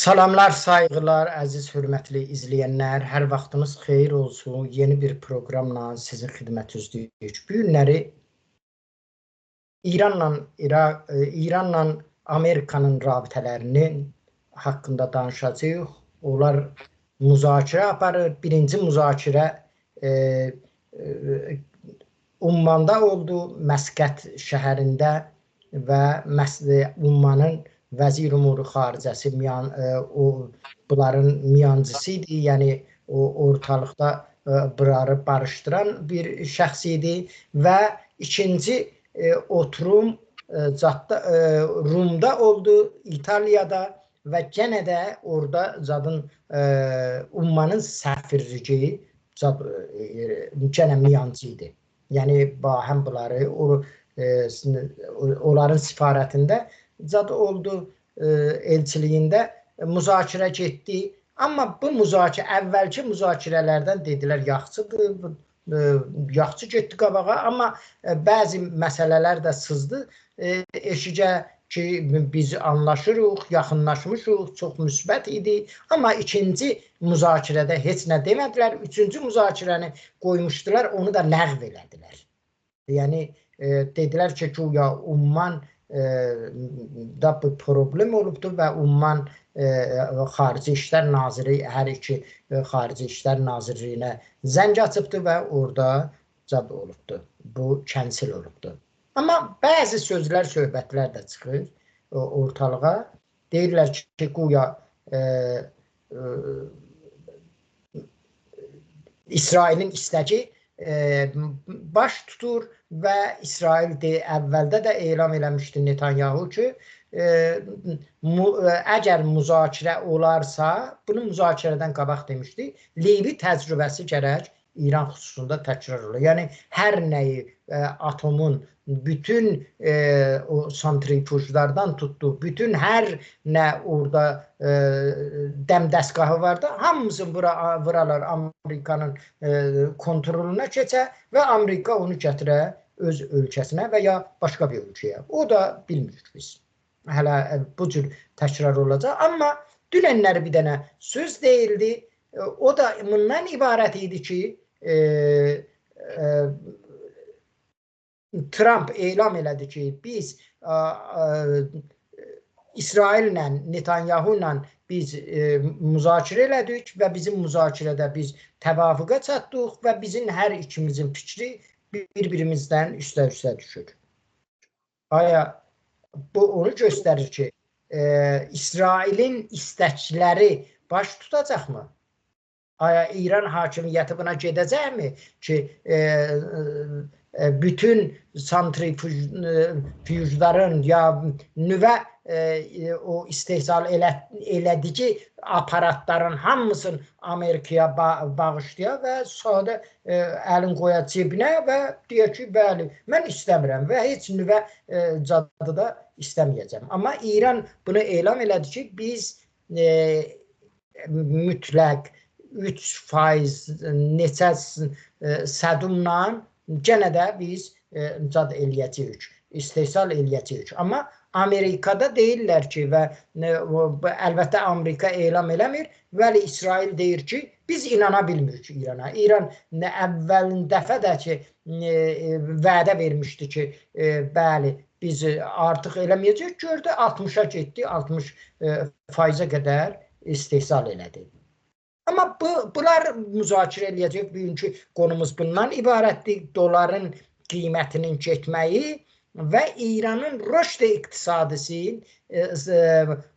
Salamlar, sayğılar, əziz, hörmətli izləyənlər. Hər vaxtınız xeyir olsun. Yeni bir proqramla sizin xidmətinizdəyik. Bu günləri İranla Amerikanın rabitələrinin haqqında danışacağıq. Onlar müzakirə aparır. Birinci müzakirə Ummanda oldu, Məskət şəhərində və Ummanın Vəzir Umuru Xaricəsi bunların miyancısı idi. Yəni o ortalıqda bunları barışdıran bir şəxs idi və ikinci oturum Rumda oldu, İtaliyada və yenə də orada Ummanın səfirliyi yenə miyancı idi. Yəni həm bunları onların sifarətində oldu, elçiliyində müzakirə getdi. Amma bu əvvəlki müzakirələrdən dedilər yaxşıdır, yaxşı getdi qabağa, amma bəzi məsələlər də sızdı. Eşicə ki, biz anlaşırıq, yaxınlaşmışıq, çox müsbət idi. Amma ikinci müzakirədə heç nə demədilər. Üçüncü müzakirəni qoymuşdular, onu da ləğv elədilər. Yəni, dedilər ki, Umman da bir problem olubdur və Umman Xarici İşlər Naziri hər iki Xarici İşlər Nazirliyinə zəng açıbdır və orada olubdur. Bu kənsil olubdur. Amma bəzi sözlər, söhbətlər də çıxır ortalığa. Deyirlər ki, güya İsrailin istəki baş tutur və İsrail əvvəldə də elan eləmişdi Netanyahu ki, əgər müzakirə olarsa, bunu müzakirədən qabaq demişdi, Livi təcrübəsi gərək İran xüsusunda təkrar olur. Yəni, hər nəyi atomun bütün o santrifujlardan tutdu, bütün hər nə orada dəmdəstgahı var da, hamısını vuralar Amerikanın kontroluna keçə və Amerika onu gətirə öz ölkəsinə və ya başqa bir ölkəyə. O da bilmirik biz. Hələ bu cür təkrar olacaq. Amma dünənləri bir dənə söz deyildi. O da bundan ibarət idi ki, Trump elan elədi ki, biz İsraillə, Netanyahu ilə biz müzakirə elədik və bizim müzakirədə biz təvafüqa çatdıq və bizim hər ikimizin fikri bir-birimizdən üstə-üstə düşür. Bu onu göstərir ki, İsrailin istəkləri baş tutacaqmı? İran hakimiyyəti buna gedəcəkmi ki, bütün santrifujların ya nüvə o istehsal elədici aparatların hamısını Amerikaya bağışlaya və sadə əlin qoya cebinə və deyək ki, bəli, mən istəmirəm və heç nüvə cadı da istəməyəcəm. Amma İran bunu elan elədi ki, biz mütləq 3% neçə sədumla yenə də biz cad eləyəcəyik, istehsal eləyəcəyik. Amma Amerikada deyirlər ki, və əlbəttə Amerika elan eləmir, bəli İsrail deyir ki, biz inana bilmirik İrana. İran əvvəlin dəfə də ki, vədə vermişdi ki, bəli, biz artıq eləməyəcək, gördü, 60-a getdi, 60%-ə qədər istehsal elədi. Amma bunlar müzakirə eləyəcək, bugünkü konumuz bundan ibarətdir. Doların qiymətinin getməyi və İranın rüşd iqtisadının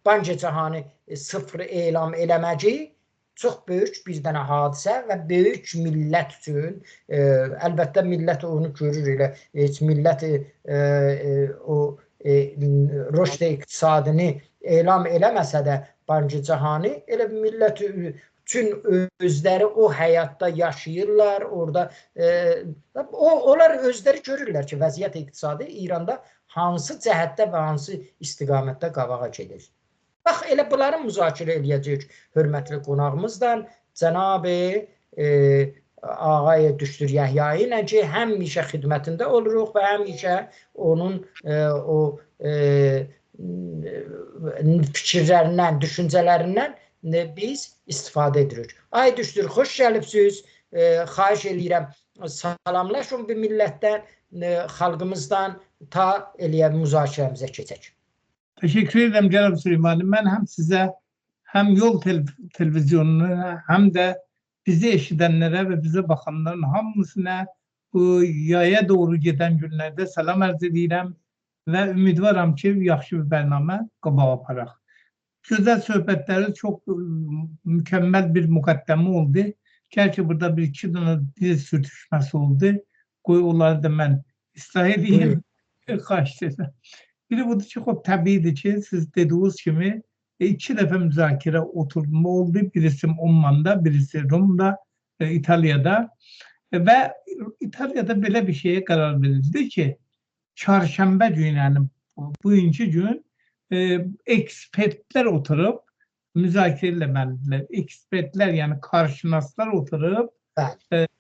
Bankı Cahani sıfır elan eləməyi çox böyük bir dənə hadisə və böyük millət üçün, əlbəttə millət onu görür elə, heç millət o rüşd iqtisadını elan eləməsə də Bankı Cahani elə millət üçün özləri o həyatda yaşayırlar, orada onlar özləri görürlər ki, vəziyyət iqtisadi İranda hansı cəhətdə və hansı istiqamətdə qabağa gedir. Bax, elə bunları müzakirə eləyəcək hörmətli qonağımızdan Cənab-ı Ağay Düstur Yəhyayi ilə ki, həmişə xidmətində oluruq və həmişə onun o fikirlərindən, düşüncələrindən biz istifadə edirik. Ay düşdür, xoş gəlibsiniz. Xahiş edirəm, salamlaşın bir millətdən, xalqımızdan ta eləyə müzakirəmizə keçək. Teşekkür ederim Cenab-ı Süleyman'ım. Ben hem size hem Yol Televizyonu'na hem de bizi eşidenlere ve bize bakanların hamısına bu yaya doğru giden günlerde selam arz edirəm ve ümidvaram ki yaxşı bir bərnamə qabağa aparaq. Güzel söhbətləri çok mükemmel bir müqəddəmə oldu. Gerçi burada bir iki tane dil sürtüşməsi oldu. Qoy onları da mən islah edeyim. Xahiş edirəm. Biri budur ki, çok təbiidir ki, siz dediğiniz kimi iki defa müzakere oturma oldu. Birisi Umman'da, birisi Rum'da, İtalya'da. Ve İtalya'da belə bir şeye karar verildi ki, çarşamba günü, yani bugünkü gün ekspertler oturup müzakere etmelidirler. Ekspertler, yani karşınaslar oturup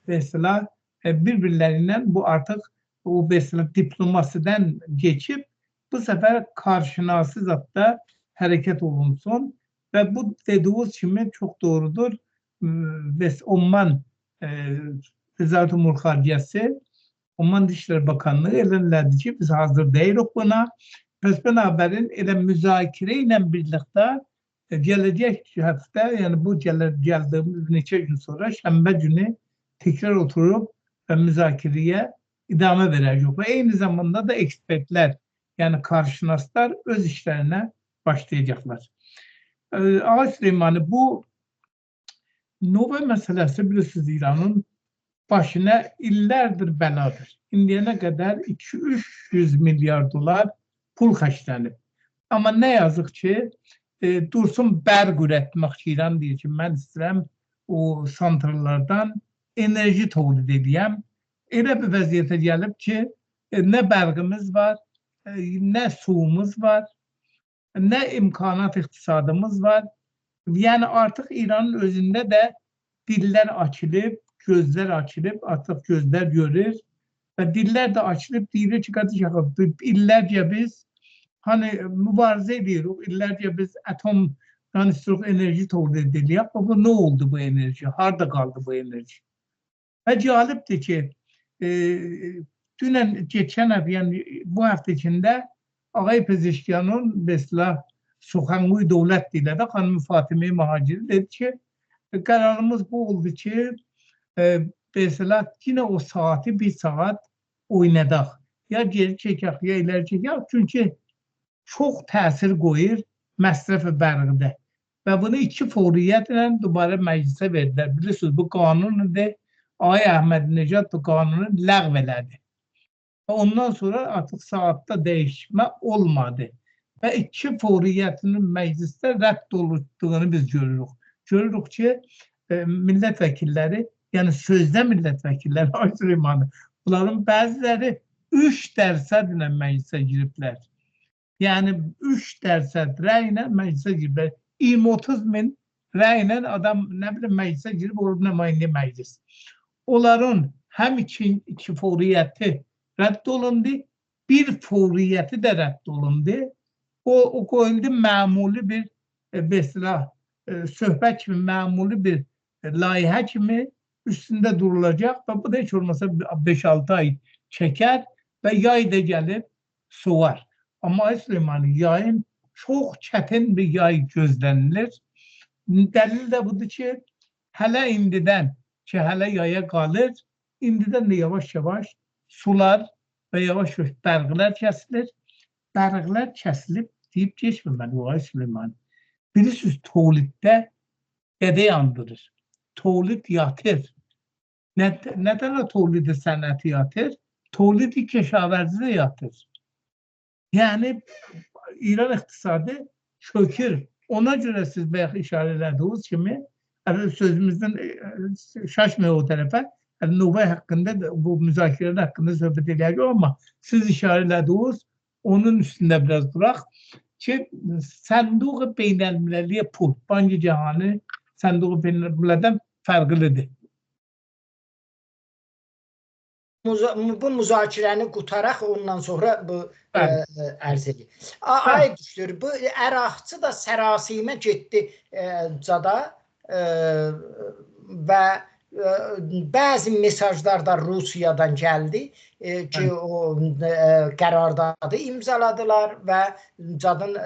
mesela birbirlerinden bu artık o mesela diplomasiden geçip bu sefer karşınasız hatta hareket olunsun ve bu dediğiniz kimi çok doğrudur. Umman Wizarət-ı Xariciyyəsi, Umman Dışişleri Bakanlığı elenlerdi ki biz hazır değiliz buna. Pes beraberin ele müzakere ile birlikte gelecek hafta, yani bu geldiğimiz neçə gün sonra şənbə günü tekrar oturup müzakereye idame verecek ve aynı zamanda da ekspertler, yani karşınaslar öz işlerine başlayacaklar. Ağa Süleyman'ı bu Nova meselesi bilirsiniz İran'ın başına illerdir beladır. İndiyene kadar 200-300 milyar dolar pul xərclənib. Ama ne yazık ki dursun bərq üretmek ki İran deyir ki mən istəyirəm o santrallardan enerji tolid edəyəm. Elə bir vəziyyətə gəlib ki ne bərqimiz var, ne suyumuz var, ne imkanat iktisadımız var. Yani artık İran'ın özünde de diller açılıp, gözler açılıp, artık gözler görür ve diller de açılıp deyir ki qardaşlar, illerce biz hani mübarizə edirik, illerce biz atomdan istiyoruz enerji tolid ediliyik. Ama ne oldu bu enerji? Harda kaldı bu enerji? Ve cəlibdir ki dünən geçen hafta, yani bu hafta içinde Ağay Pezeşkiyan'ın mesela Suxanquy Dövlət dilədə xanım Fatime Mahaciri dedi ki kararımız bu oldu ki mesela yine o saati bir saat oynadaq. Ya geri çəkək, ya ileri çəkək. Çünkü çok təsir qoyur məsrəf bərqdə. Və bunu iki fəaliyyətlə dubara məclisə verdilər. Bilirsiniz, bu qanunudur. Ağay Əhmədinəcad bu qanunu ləğv elədi. Ve ondan sonra artık saatte değişme olmadı. Ve iki fəaliyyətinin mecliste rədd olunduğunu biz görürük. Görürük ki milletvekilleri, yani sözde milletvekilleri Süleyman'ı, bunların bəziləri 3% ilə meclise giriblər. Yani 3% rəylə meclise giriblər. 20-30 bin rəylə adam ne bileyim meclise girib olub nümayəndə meclis. Onların hem iki fəaliyyəti rədd olundu, bir fəaliyyəti də rədd olundu. O koyuldu məmuli bir mesela söhbət kimi, məmuli bir layihə kimi üstünde durulacak ve bu da hiç olmasa 5-6 ay çeker ve yay da gelip soğar. Ama Süleyman'ın yayın çok çetin bir yay gözlenilir. Delil de budur ki hele indiden ki hele yaya kalır, indiden de yavaş yavaş sular ve yavaş yavaş bərqlər kəsilir. Bərqlər kəsilib deyib geçməməli o Süleyman. Bilirsiniz, toliddə dədə yandırır. Tolid yatır. Neden o tolidi sənəti yatır? Tolidi keşaverzi yatır. Yani İran iktisadı çökür. Ona göre siz belki işarelediğiniz kimi sözümüzden şaşmıyor o tarafa. Yani Nubay hakkında, bu müzakereler hakkında söhbət edəcək ama siz işarelediğiniz onun üstünde biraz durak ki Sənduq-ı Beynəlmiləlliyə pul, Bankı Cahanı Sənduq-ı Beynəlmiləllidən fərqlidir. bu müzakirəni qutaraq ondan sonra bu ərz edir. Ay düşür, bu Əraqçı da sərasimə getdi cada və bəzi mesajlar da Rusiyadan gəldi ki, o qərardadı imzaladılar və cadın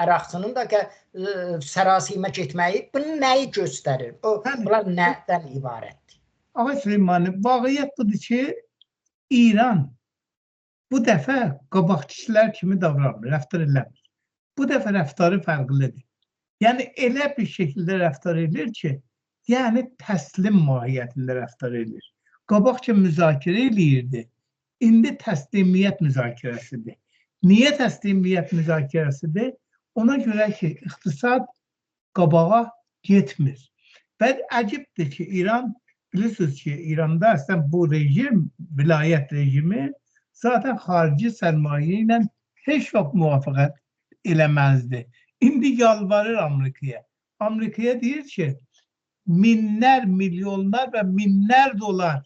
Əraqçının da sərasimə getməyi bunu nəyi göstərir? Bunlar nədən ibarətdir? Ağa Süleymanı, vaqiyyət budur ki, İran bu dəfə qabaqçılar kimi davranmır, rəftar eləmir. Bu dəfə rəftarı fərqlidir. Yəni elə bir şəkildə rəftar edir ki, yəni təslim mahiyyətində rəftar edir. Qabaqca müzakirə eləyirdi. İndi təslimiyyət müzakirəsidir. Niyə təslimiyyət müzakirəsidir? Ona görə ki, iqtisad qabağa getmir. Və əcibdir ki, İran, bilirsiniz ki, İranda əslən bu rejim, vilayət rejimi zaten xarici sərmayə ilə heç vaxt müvafəqət eləməzdi. İndi yalvarır Amerikaya. Amerikaya deyir ki, minlər, milyonlar və minlər dolar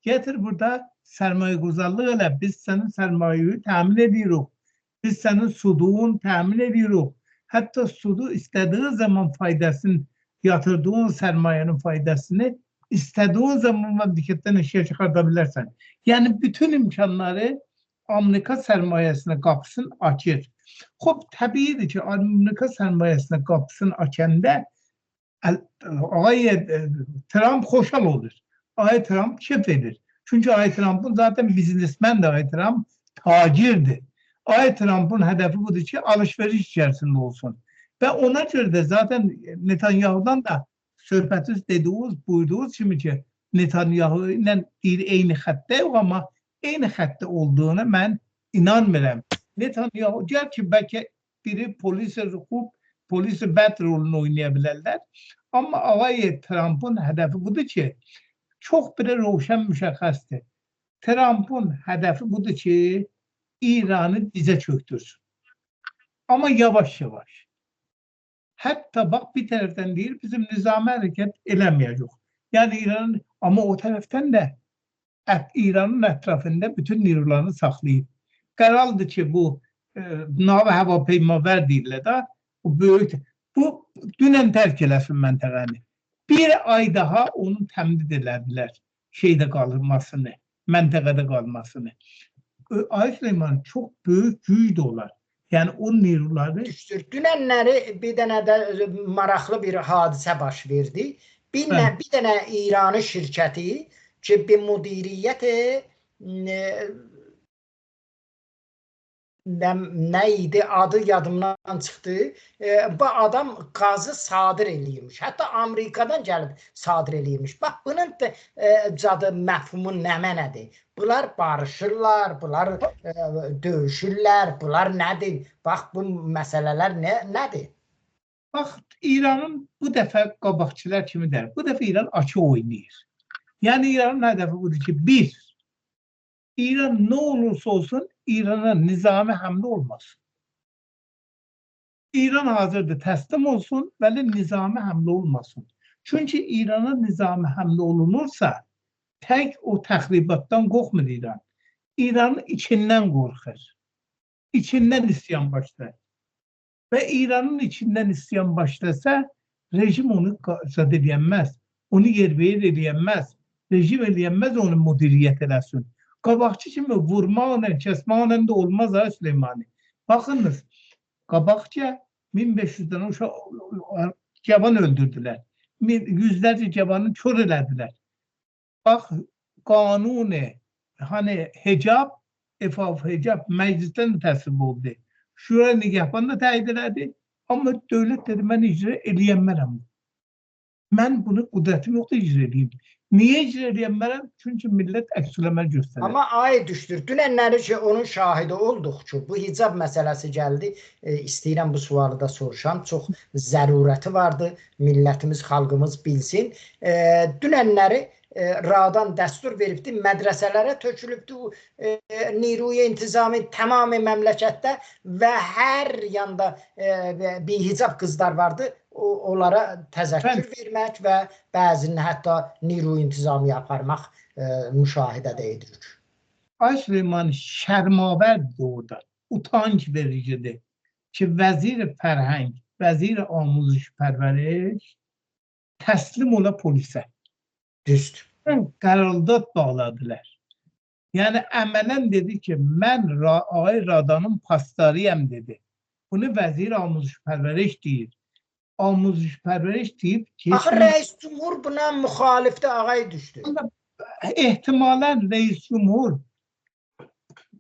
getir burada sərmayə quzarlıq elə. Biz sənin sərmayeyi təmin edirik. Biz sənin suduğun təmin edirik. Hətta sudu istədiği zaman faydasını, yatırdığın sərmayenin faydasını istədiğin zaman məmləkətdən eşya çıxarda bilərsən. Yəni bütün imkanları Amerika sərmayəsinə qapısını açır. Xoş, təbiidir ki, Amerika sərmayəsinə qapısını açanda Trump xoşal olur. Ay Trump kef edir. Çünki Ay Trump'ın zaten biznesmendir. Ay Trump tacirdir. Ay Trump'ın hədefi budur ki, alışveriş içərisində olsun. Və ona görə də zaten Netanyahu'dan da söhbətiniz dediğiniz, buyurduğunuz kimi ki, Netanyahu ilə eyni xəttə yox, amma eyni xəttə olduğuna mən inanmıram. Netanyahu deyir ki, bəlkə biri polisi bəd rolunu oynaya bilərlər. Amma ağay Trump'ın hədəfi budur ki, çox bir roşan müşəxəsdir. Trump'ın hədəfi budur ki, İran'ı dizə çöktürsün. Amma yavaş-yavaş. Hətta bax bir tərəfdən deyir, bizim nizami hərəkət eləməyəcək. Yəni İran'ın, amma o tərəfdən də İran'ın ətrafında bütün nirvlarını saxlayıb. Qəraldır ki, bu nava hava peymaver deyirlər də, bu böyük, bu dünən tərk eləsin məntəqəni. Bir ay daha onu təmdid elədilər, şeydə qalmasını, məntəqədə qalmasını. Ay Süleyman, çox böyük güc də olar. Yəni o nirvları... Dünənləri bir dənə də maraqlı bir hadisə baş verdi. Bir dənə İranı şirkəti ki, bir müdiriyyəti nə idi, adı yadımdan çıxdı. Bu adam qazı sadir eləyirmiş. Hətta Amerikadan gəlib sadir eləyirmiş. Bax, bunun cadı məfhumu nə mənədir? Bunlar barışırlar, bunlar döyüşürlər, bunlar nədir? Bax, bu məsələlər nədir? Bax, İranın bu dəfə qabaqçılar kimi der. Bu dəfə İran açıq oynayır. Yəni İranın hədəfi budur ki, bir, İran nə olursa olsun İran'a nizami həmlə olmasın. İran hazırdır, təslim olsun, bəli nizami həmlə olmasın. Çünki İran'a nizami həmlə olunursa, tək o təxribatdan qorxmur İran. İranın içindən qorxur. İçindən isyan başlar. Və İranın içindən isyan başlasa, rejim onu zad edəyənməz, onu yerbeyer edəyənməz, rejim edəyənməz onu müdiriyyət eləsin. Qabaqçı kimi vurmaqla, kəsmaqla da olmaz ha Süleymani. Baxınız, qabaqca 1500'dən uşaq cavan öldürdülər. Yüzlərcə cavanı kör elədilər. Bax, qanuni, hani hicab, efaf hicab məclisdən də təsvib oldu. Şura nigahban da təyid elədi. Amma dövlət dedi, mən icra eləyənmərəm. Mən bunu qudretim yoxdur icra edeyim. Niye icra edənmərəm? Çünki millət əksüləməl göstərir. Amma ay düşdür. Dünənləri ki, onun şahidi olduq ki, bu hicab məsələsi gəldi. İstəyirəm bu sualı da soruşam. Çox zərurəti vardı. Millətimiz, xalqımız bilsin. Dünənləri Radan dəstur veribdi, mədrəsələrə tökülübdü, Niruyə intizami tamamı məmləkətdə və hər yanda bir hicab qızlar vardı, onlara təzəkkür vermək və bəzini hətta Niruyə intizami aparmaq müşahidədə edirik. Ay Süleyman şərmavərdir orada. Utanç vericidir ki, vəzir fərhəng, vəzir amuzş pərvəriş təslim ola polisə. Düzdür. Qərardat bağladılar. Yəni əmələn dedi ki, mən Ağay Radanın pastarıyam dedi. Bunu vəzir amuzş pərvəriş deyir. Amuzş pərvəriş deyib Axı rəis cümhur buna müxalifdə Ağay düşdü. ehtimalən rəis cümhur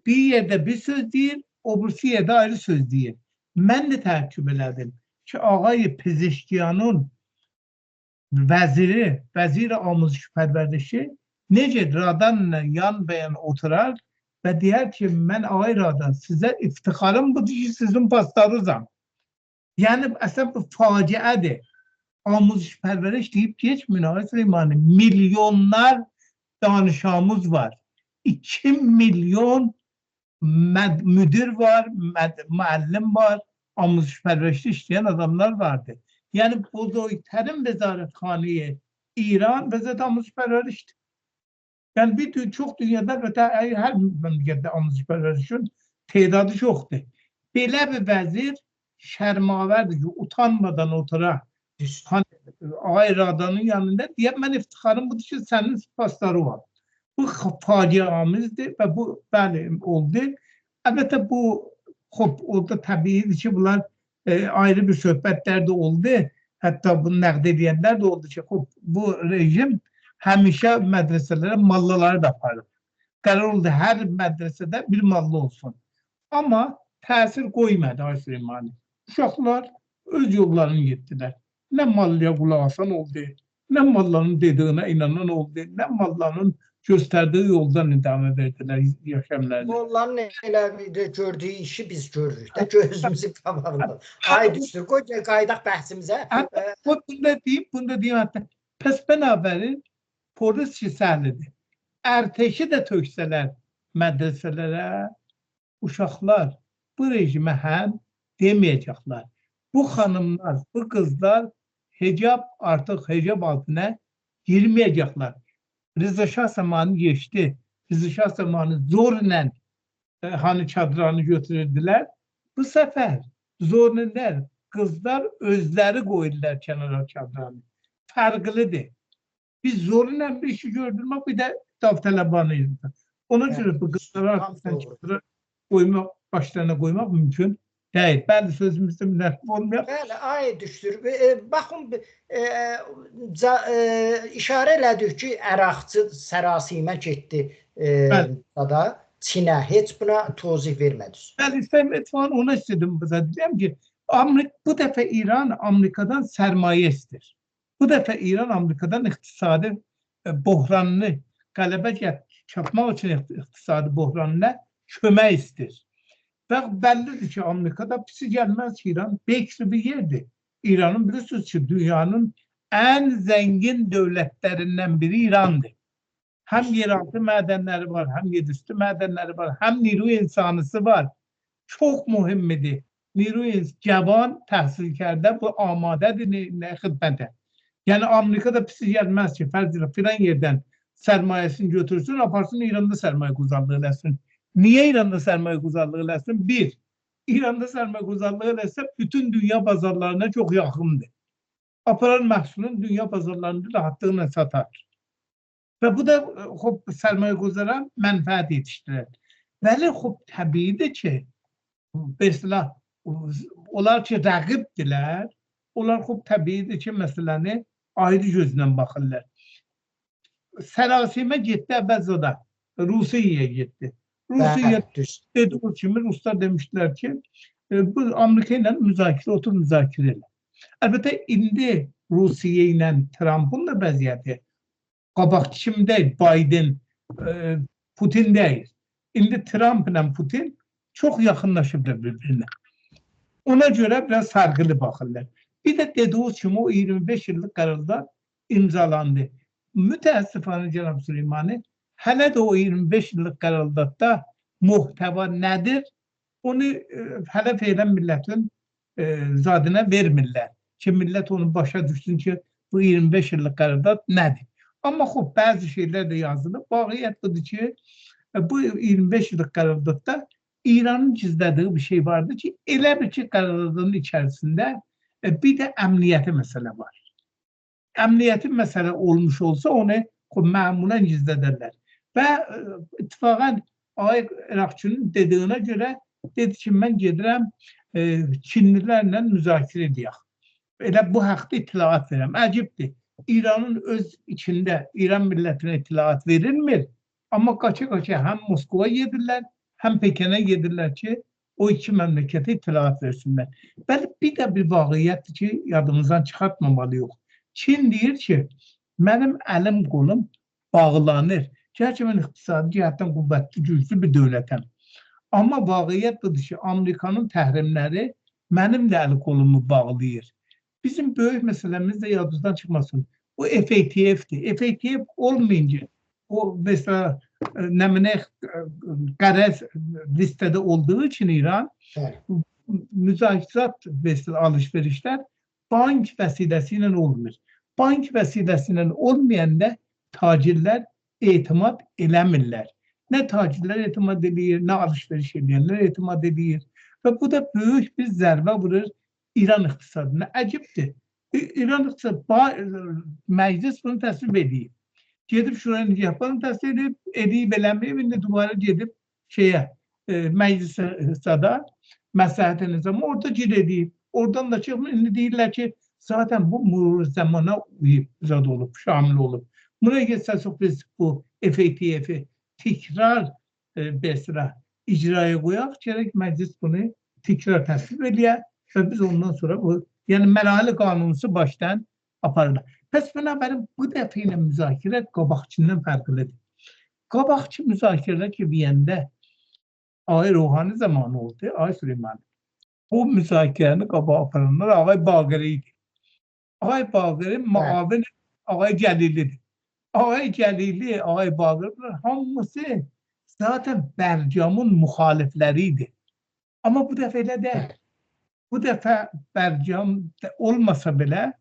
bir yerdə bir söz deyir, o birisi yerdə ayrı söz deyir. Mən də təəccüb elədim ki, Ağay Pezeşkiyanın vəziri, vəzir amuzş pərvərişi necə Radanla yan bəyan oturar və deyər ki, mən Ağay Radan sizə iftixarım budur ki, sizin pastarınızam. Yəni, əslən bu faciədir. Amuzş pərvəriş deyib geçmin Ağay Süleymanı. Milyonlar danışamız var. 2 milyon müdür var, müəllim var, amuzş pərvərişdə işləyən adamlar vardı. Yəni, buzurgtərin vəzarətxanəyə İran vəzarət amuzş pərvərişdir. Yəni, bir çox dünyada hər məmləkətdə amuzş pərvərişin tedadı çoxdur. Belə bir vəzir şərmavərdir ki, utanmadan otura Ağay Radanın yanında deyək, mən iftixarım budur ki, sənin pastarı var. Bu faciəmizdir və bu, bəli, oldu. Əlbəttə, bu, orada təbiidir ki, bunlar ayrı bir söhbətlər də oldu. Hətta bunu nəqd edənlər də oldu ki, bu rejim həmişə mədrəsələrə mallaları da aparır. Qərar oldu, hər mədrəsədə bir malla olsun. Amma təsir qoymadı Ay Süleymanı. Uşaqlar öz yollarını getdilər. Nə mallıya qulaq asan oldu, nə malların dediyinə inanan oldu, nə malların göstərdiyi yoldan idamə verdilər yaşamlarını. Onların elə gördüyü işi biz görürük də, gözümüzün qabağında. Ay düşdür, qoy qaydaq bəhsimizə. Bunu da deyim hətta. Pəs bənabərin polis ki səhlidir. Ərtəşi də töksələr mədrəsələrə, uşaqlar bu rejimə həm deməyəcəklər. Bu xanımlar, bu qızlar artıq hicab altına girməyəcəklər. Rıza Şah zamanı geçti. Rıza Şah zamanı zorla hani çadranı götürürdülər. Bu sefer zorla kızlar özləri qoyurlar kənara çadranı. Farklıdır. Biz zorla bir işi gördürmek bir de davtələbanıyız. Ona göre bu kızları artıqdan çadıra koymaq, başlarına koymaq mümkün deyil. Bəli, sözümüzdə münəssib olmayaq. Bəli, ay düşdür. Baxın, işarə elədik ki, əraqçı sərasimə getdi da Çinə. Heç buna tozih vermədiniz. Bəli, istəyəm, ona istedim. Deyəm ki, bu dəfə İran Amerikadan sərmayə istir. Bu dəfə İran Amerikadan iqtisadi bohranını qələbə çatmaq üçün iqtisadi bohranına kömək istir. Və bəllidir ki, Amerikada pisi gəlməz ki, İran bekli bir yerdir. İranın bilirsiniz ki, dünyanın ən zəngin dövlətlərindən biri İrandır. Həm yeraltı mədənləri var, həm yerüstü mədənləri var, həm niru insanısı var. Çox mühimmidir. Niru cavan təhsilkarda bu amadədir nə xidmətə. Yəni Amerikada pisi gəlməz ki, fərz filan yerdən sərmayəsini götürsün, aparsın İranda sərmayə quzarlığı eləsin. Niye İran'da sərmayə quzarlığı eləsin? Bir, İran'da sərmayə quzarlığı eləsə bütün dünya bazarlarına çox yaxındır. Aparan məhsulun dünya bazarlarında rahatlıqla satar. Və bu da sərmayə quzara mənfəət yetişdirir. Bəli, təbiidir ki, mesela, onlar ki, rəqibdirlər, onlar təbiidir ki, məsələni ayrı gözlə baxırlar. Sərasimə getdi əvvəlcədə, Rusiyaya getdi. Rusya dediği kimi Ruslar demişler ki bu Amerika ile otur müzakirə elə. Əlbəttə indi Rusiya ilə Trump'ın da vəziyyəti qabaqçı kimi deyil, Biden, Putin deyil. İndi Trump ilə Putin çox yaxınlaşıblar bir-birinə. Ona görə biraz fərqli baxırlar. Bir də dediği kimi o 25 yıllık qərarda imzalandı. Mütəəssifanə Cənab Süleymanı hələ də o 25 yıllık qərardatda muhtəva nədir? Onu hələ feylən millətin zadına vermirlər. Ki, millət onu başa düşsün ki, bu 25 yıllık qərardat nədir? Amma bəzi şeylər də yazılıb. Vaqiət budur ki, bu 25 yıllık kararlılıkta İran'ın gizlediği bir şey vardı ki elə bir ki kararlılığın içerisinde bir de emniyeti mesele var. Emniyetin mesele olmuş olsa onu məmulen gizlederler. Ve ittifaqən Ağay Irakçının dediğine göre dedi ki ben gedirəm Çinlilerle müzakirə edəyək. Elə bu haqda itilaat verirəm. Əcibdir. İranın öz içinde İran milletine itilaat verilmir. Ama kaça hem Moskova yedirler hem Pekin'e yedirler ki o iki memlekete itilaat versinler. Bir de bir vaqiyyətdir ki yadımızdan çıxartmamalıyıq. Çin deyir ki benim elim kolum bağlanır. Gerçi ben iqtisadi cəhətdən qüvvətli, güclü bir dövlətəm. Amma vaqiyyət budur ki Amerikanın təhrimləri benim de el kolumu bağlayır. Bizim böyük meselemiz de yadımızdan çıkmasın. Bu FATF'dir. FATF olmayınca o mesela nemine qarət listede olduğu için İran müzakirət mesela alışverişler bank vəsiləsiyle olmuyor. Bank vəsiləsiyle olmayan da tacirler etimat eləmirlər. Ne tacirler etimat edir, ne alışveriş edenler etimat edir. Ve bu da büyük bir zərbə vurur İran iqtisadına. Əcibdir. İran iqtisadı meclis bunu təsvip edir. Gedib şuraya yapanı təsvip edib eləməyib, indi duvara gedib meclise sada məsləhət nizamı orada gir edib. Oradan da çıxmır. İndi deyirlər ki zaten bu murur zamana uyub, zad olub, şamil olub. Buna geçsək biz bu FATF'i tekrar icraya koyaq, gerek meclis bunu tekrar təsvip ediyor ve biz ondan sonra bu yani mərali qanunusu baştan aparırlar. Pes binabərin bu dəfə ilə müzakirə qabaqçından fərqlidir. Qabaqçı müzakirələr ki deyəndə Ağay Ruhani zamanı oldu, Ağay Süleyman. Bu müzakirəni qabağa aparanlar Ağay Baqiri idi. Ağay Baqiri muavin Ağay Cəlilidir. Ağay Cəlili, Ağay Baqiri hamısı zaten Bərcamın muhalifləriydi. Ama bu dəfə elə deyil. Bu dəfə Bərcam olmasa belə,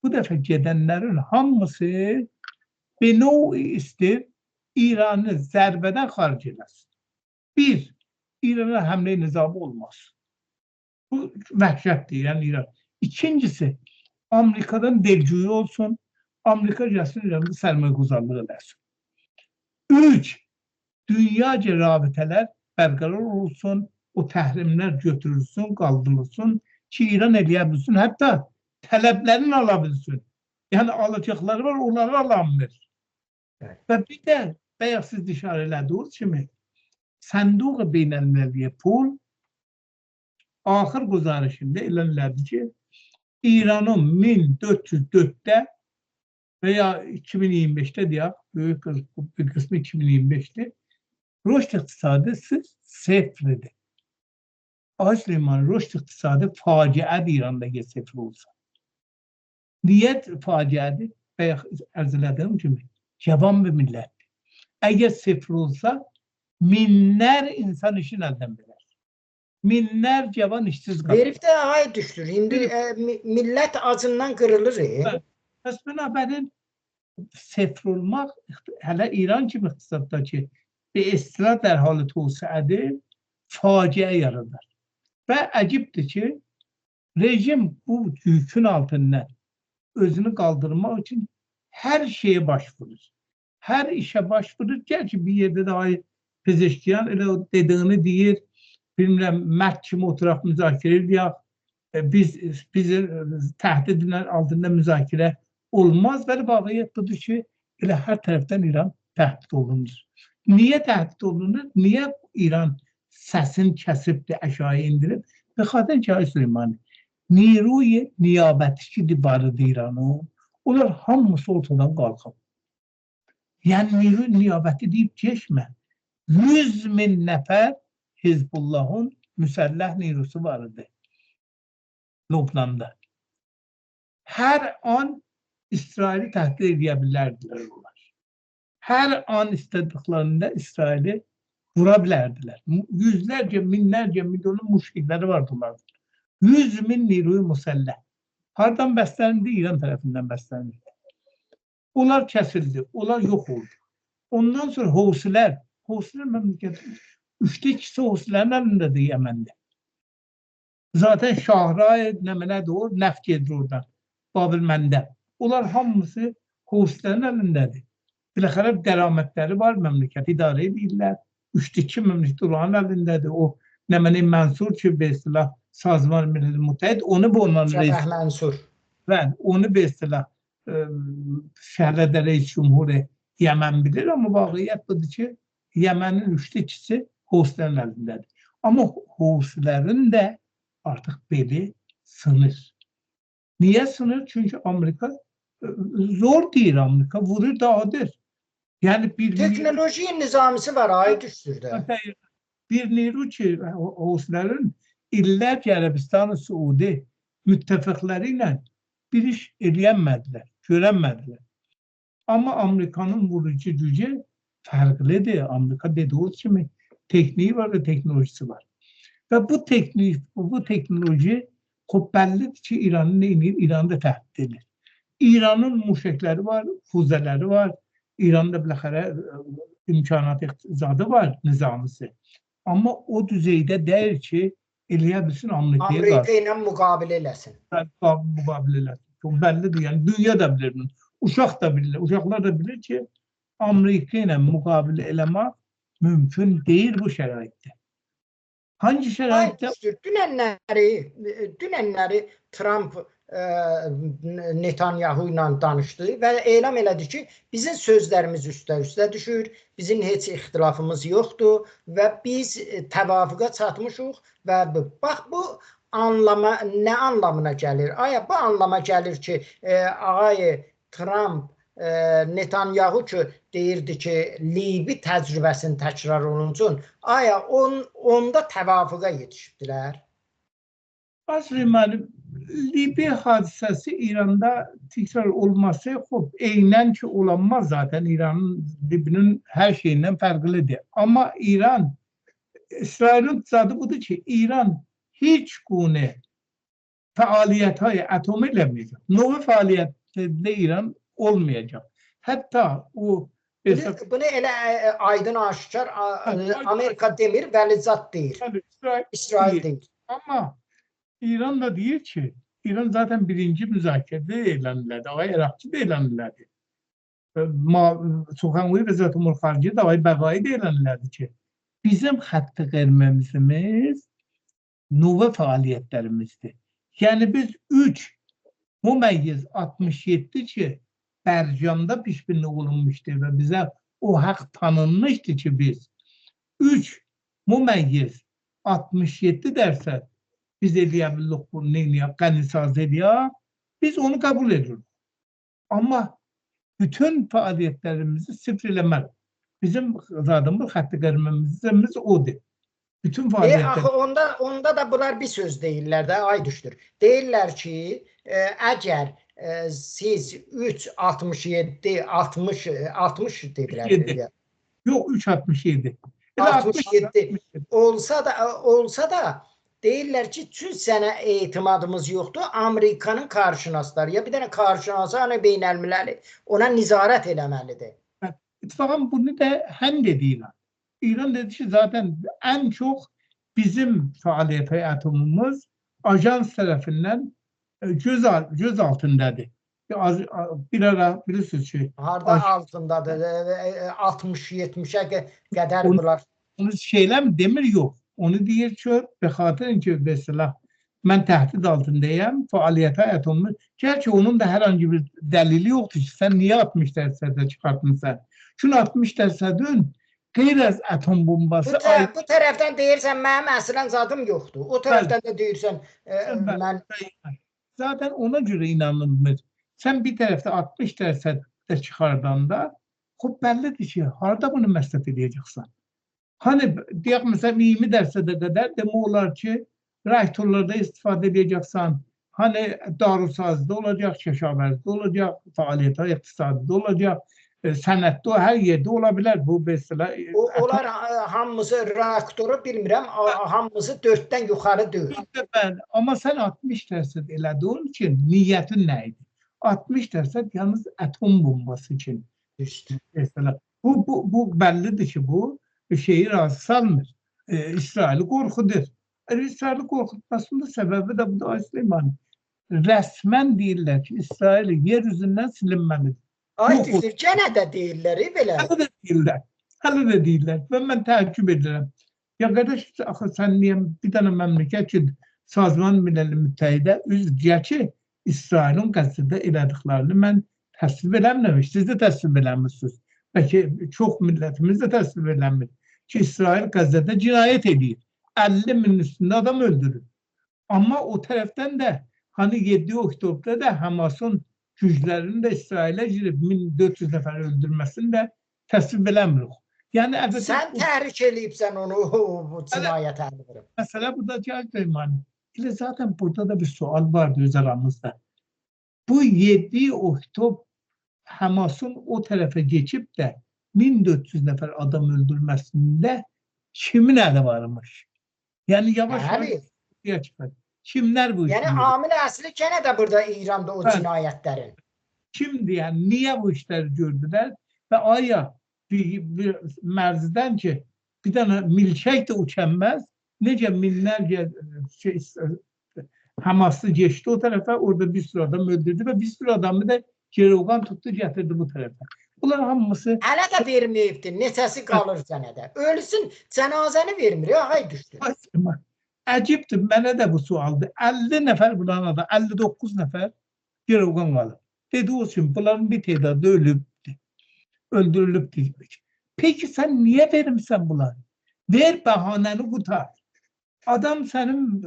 bu dəfə gedənlərin hamısı benoğu istir İran'ı zərbeden xaric eləsin. Bir, İran'a həmlə nizamı olmaz. Bu vəhşətdir, yani İran. İkincisi, Amerika'dan delcüyü olsun, Amerika gəlsin İran'da sərmayəguzarlıq edəsin. Üç, dünyaca rabitələr bərqərar olsun, o təhrimlər götürülsün, qaldırılsın ki İran eləyə bilsin, hətta tələblərini alabilsin. Yani alacaqları var, onları alamır. Və bir də bayaq siz işarə elədiniz kimi Sənduq-ı Beynəlmilli Pul axır quzarışında elan elədi ki İranın 1404'te veya 2025'te deyək, büyük bir kısmı 2025'te rüşd iqtisadı sıfırdır. Ağay Süleyman, rüşd iqtisadı faciədir İrandakı sıfır olsa. Niyyət faciədir, bayaq ərz elədiyim kimi cavan bir millətdir. Əgər sıfır olsa minlər insan işin əldən verər. Minlər cavan işsiz qalır. Verib də ay düşdür. İndi millət acından qırılır. Pəs binabərin sıfır olmaq hələ İran kimi iqtisaddakı bir istilah dərhalı tövsəədir, faciə yaradır. Və əcibdir ki, rejim bu yükün altından özünü kaldırmak için her şeye başvurur. Her işe başvurur. Gerçi bir yerde daha Pezeşkiyan öyle dediğini deyir. Bilmirəm, mərd kimi oturaq müzakirə edək. Bizi təhdid edilen altında müzakirə olmaz. Və vaqiyyət budur ki, elə hər tərəfdən İran təhdid olunur. Niye təhdid olunur? Niye İran səsini kəsibdir, aşağı indirib? Və xatır ki, Ağay Süleyman, Niruy niyabətçi dibarıdır İranı. Onlar hamısı ortadan qalxıb. Yəni Niruy niyabəti deyib geçmə. 100.000 nəfər Hizbullahın müsəlləh nirusu vardı Lübnanda. Her an İsrail'i təhdid edə bilərdilər onlar. Her an istədiklərində İsrail'i vura bilərdilər. Yüzlərcə, minlərcə, milyonun müşrikləri vardı onlarda. 100.000 niruy müsəlləh. Hardan bəslənildi? İran tərəfindən bəslənildi. Onlar kəsildi, onlar yox oldu. Ondan sonra Hovsilər Hoslər məmləkətin 2/3 Hoslərin əlindədir Yəməndə. Zaten Şahray, nədir o, neft gedir oradan, Babil-Məndəb. Onlar hamısı Hoslərin əlindədir. Biləxərə dəramətləri var, məmləkət idarə edirlər. 3/2 məmləkət onların əlindədir. O Mənsur ki, be istilah Sazman Milli Müttəhid, onu bu onların Cəbəh Mənsur. Və onu be istilah Şəhərdə Reis Cumhuri Yəmən bilir, amma vaqiyyət budur ki, Yəmənin 3/2 Hoslərin əlindədir. Amma Hoslərin də artıq beli sınır. Niyə sınır? Çünki Amerika zor deyir, Amerika vurur dağıdır. Yəni bir teknoloji nizamisi var, ay düşdür. Bir niru ki, Hoslərin illərcə Ərəbistan-ı Suudi müttəfiqləri ilə bir iş eləyənmədilər, görənmədilər. Amma Amerikanın vurucu gücü fərqlidir. Amerika dediği kimi tekniği var ve teknolojisi var. Ve bu teknoloji bəllidir ki, İran'ın neyini? İran'da təhdid edir. İran'ın muşekləri var, füzələri var. İran'da biləxərə imkanat iqtisadı var, nizamisi. Amma o düzeydə deyil ki, eləyə bilsin Amerika ilə müqabilə eləsin. Müqabilə eləsin. Çok bəllidir. Yəni dünya da bilir bunu. Uşaq da bilir. Uşaqlar da bilir ki, Amerika ilə müqabilə eləmək mümkün deyil bu şəraitdə. Hangi şəraitdə? Dünənləri Trump Netanyahu ilə danışdı və elan elədi ki, bizim sözlərimiz üstə düşür, bizim heç ixtilafımız yoxdur və biz təvafüqa çatmışıq və bax bu anlama nə anlamına gəlir? Aya bu anlama gəlir ki, ağay Trump Netanyahu ki deyirdi ki, Libi təcrübəsini təkrar olunsun. Aya onda təvafüqa yetişibdilər. Aslında mənim Libi hadisəsi İranda tekrar olması eynən ki olanmaz zaten. İranın Libinin her şeyinden fərqlidir. Ama İran, İsrailin iqtisadı budur ki, İran hiç gune fəaliyyət atom eləməyəcək. Nova fəaliyyətdə İran olmayacaq. Hətta o bunu elə aydın aşikar Amerika demir, Vəlizat deyir. İsrail deyir. Ama İran da deyir ki, İran zaten birinci müzakirədə elan elədi. Ağay Irakçı da elan elədi. Suxanqoyu və Zət-ı Xarici da Ağay Bəqai da elan elədi ki, bizim xətti qərməmizimiz nüvə fəaliyyətlərimizdir. Yəni biz 3/67 ki, Bərcamda pişbirlik olunmuşdur və bizə o haqq tanınmışdır ki, biz 3/67% biz eləyə bunu neyləyə, qənisaz eləyək, biz onu qəbul edirik. Amma bütün fəaliyyətlərimizi sıfır eləmək. Bizim zadımız, xətti qərməmizimiz odur. Bütün fəaliyyətlər. Onda da bunlar bir söz deyirlər də, ay düşdür. Deyirlər ki, əgər siz 3/67, 60 dedilər. Yox, 3/67. 67 olsa da deyirlər ki, çünki sənə etimadımız yoxdur, Amerikanın qarşınasları, ya bir dənə qarşınası beynəlmiləli ona nizarət eləməlidir. İttifaqın bunu da həm dedi İran. İran dedi ki, zaten en çok bizim fəaliyyət atomumuz ajans tərəfindən göz altındadır. Bir ara bilirsiniz ki... Harada altındadır? 60-70'e qədər bunlar. Onu şeyler demir yok. Onu deyir ki, bəxatır ki, mesela mən təhdid altındayım, fəaliyyət atomumuz. Gerçi onun da hər hangi bir dəlili yoxdur ki, sən niyə 60% çıxartmışsan? Çünki 60%'ün qeyri atom bombası... Bu tərəfdən deyirsən, mənim əslən zadım yoxdur. O tərəfdən də deyirsən, mən... Zaten ona göre inanılmır. Sen bir tərəfdə 60% çıxardanda, bəllidir ki, harada bunu məsrəf edəcəksən? Hani deyək, məsələn, 20% qədər demək olar ki, reaktorlarda istifadə edəcəksən, hani darusazda olacaq, Keşavrəzdə olacaq, fəaliyyət iqtisadında olacaq, sənətdə, hər yerdə ola bilər bu mesela. Onlar hamısı reaktoru bilmirəm, hamısı 4'dən yuxarı deyil. Amma sən 60% elədiyin için niyyətin nə idi? 60% yalnız atom bombası için. İşte. Mesela bu bəllidir ki, bu şeyi razı salmır. İsrail'i qorxudur. İsrail'i qorxutmasının səbəbi də budur, Süleyman. Rəsmən deyirlər ki, İsrail yer üzündən silinməlidir. Ay Yox, düzdür, gene de değiller belə. hələ də deyirlər. Hələ də deyirlər. Və mən təəccüb edirəm. Ya qardaş, axı sən niyə bir dənə məmləkət ki, Sazman Milli Müttəhidə üzv deyir ki, İsrailin Qəzzədə elədiklərini mən təsvib eləmirəm. Siz də təsvib eləmirsiniz. Bəlkə çox millətimiz də təsvib eləmir ki, İsrail Qəzzədə cinayət edir. 50 min üstündə adam öldürür. Amma o tərəfdən də hani 7 Oktyabda da Hamasın güclərinin də İsrailə girib 1400 nəfər öldürməsini də təsvib eləmirik. Yəni əlbəttə Sen tahrik eləyibsən onu bu cinayətə əlbəttə. Məsələ burada Süleyman. Zaten burada da bir sual vardı öz aramızda. Bu 7 Oktyab Hamas'ın o tarafa geçip de 1400 nefer adam öldürmesinde kimin eli varmış? Yani yavaş yavaş çıkar. Kimler bu işi? Yani amil asli gene de burada İran'da o cinayetlerin. Kimdi yani? Niye bu işleri gördüler? Ve aya bir mərzdən ki, bir tane milçək de uçanmaz. Nece minlerce Hamaslı geçti o tarafa, orada bir sürü adam öldürdü ve bir sürü adamı da Cerogan tuttu, getirdi bu tarafa. Bunlar hamısı... Hələ də verməyibdi, neçəsi qalır sənədə. Ölsün, cənazəni vermir, ay düşdü. Əcibdir, mənə də bu sualdır. 50 nəfər bulan adam, 59 nəfər Cerogan qalır. Dedi olsun, bunların bir tedadı ölübdür, öldürülübdür. Peki sen niye vermişsən bunları? Ver bəhanəni qutar. Adam senin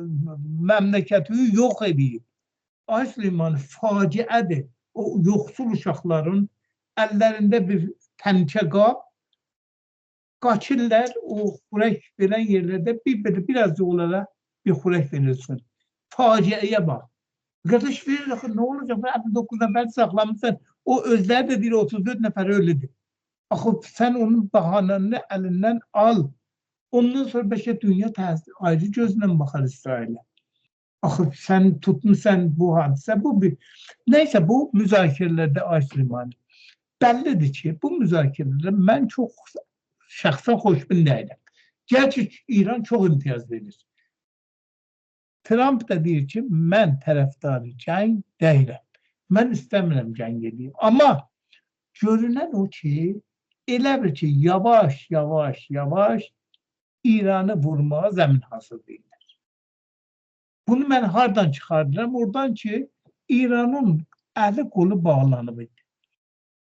memleketi yok edeyim. Ay Süleyman, faciədir. O yoxsul uşaqların əllərində bir tənkə qab, qaçırlar, o xurək verən yerlərdə biraz da onlara bir xurək verilsin. Faciəyə bax. Qardaş verir, ne olacaq? 59 nəfər saxlamışsan, o özləri də deyir 34 nəfər ölüdür. Axı sen onun bahanını əlindən al. Ondan sonra belki dünya ayrı gözle bakar İsrail'e. Axı sen tutmuşsan bu hadise, bu bir... Neyse bu müzakirelerde Ay Süleyman, bellidir ki bu müzakirelerde ben çok şahsen hoşbin değilim. Gerçi İran çok imtiyaz verir. Trump da deyir ki ben tərəfdarı cəng değilim. Ben istemiyorum cəng edeyim. Ama görünen o ki, elə bir ki yavaş yavaş İran'ı vurmaya zemin hazırlayırlar. Bunu ben hardan çıkardıram? Oradan ki İran'ın eli kolu bağlanıb idi.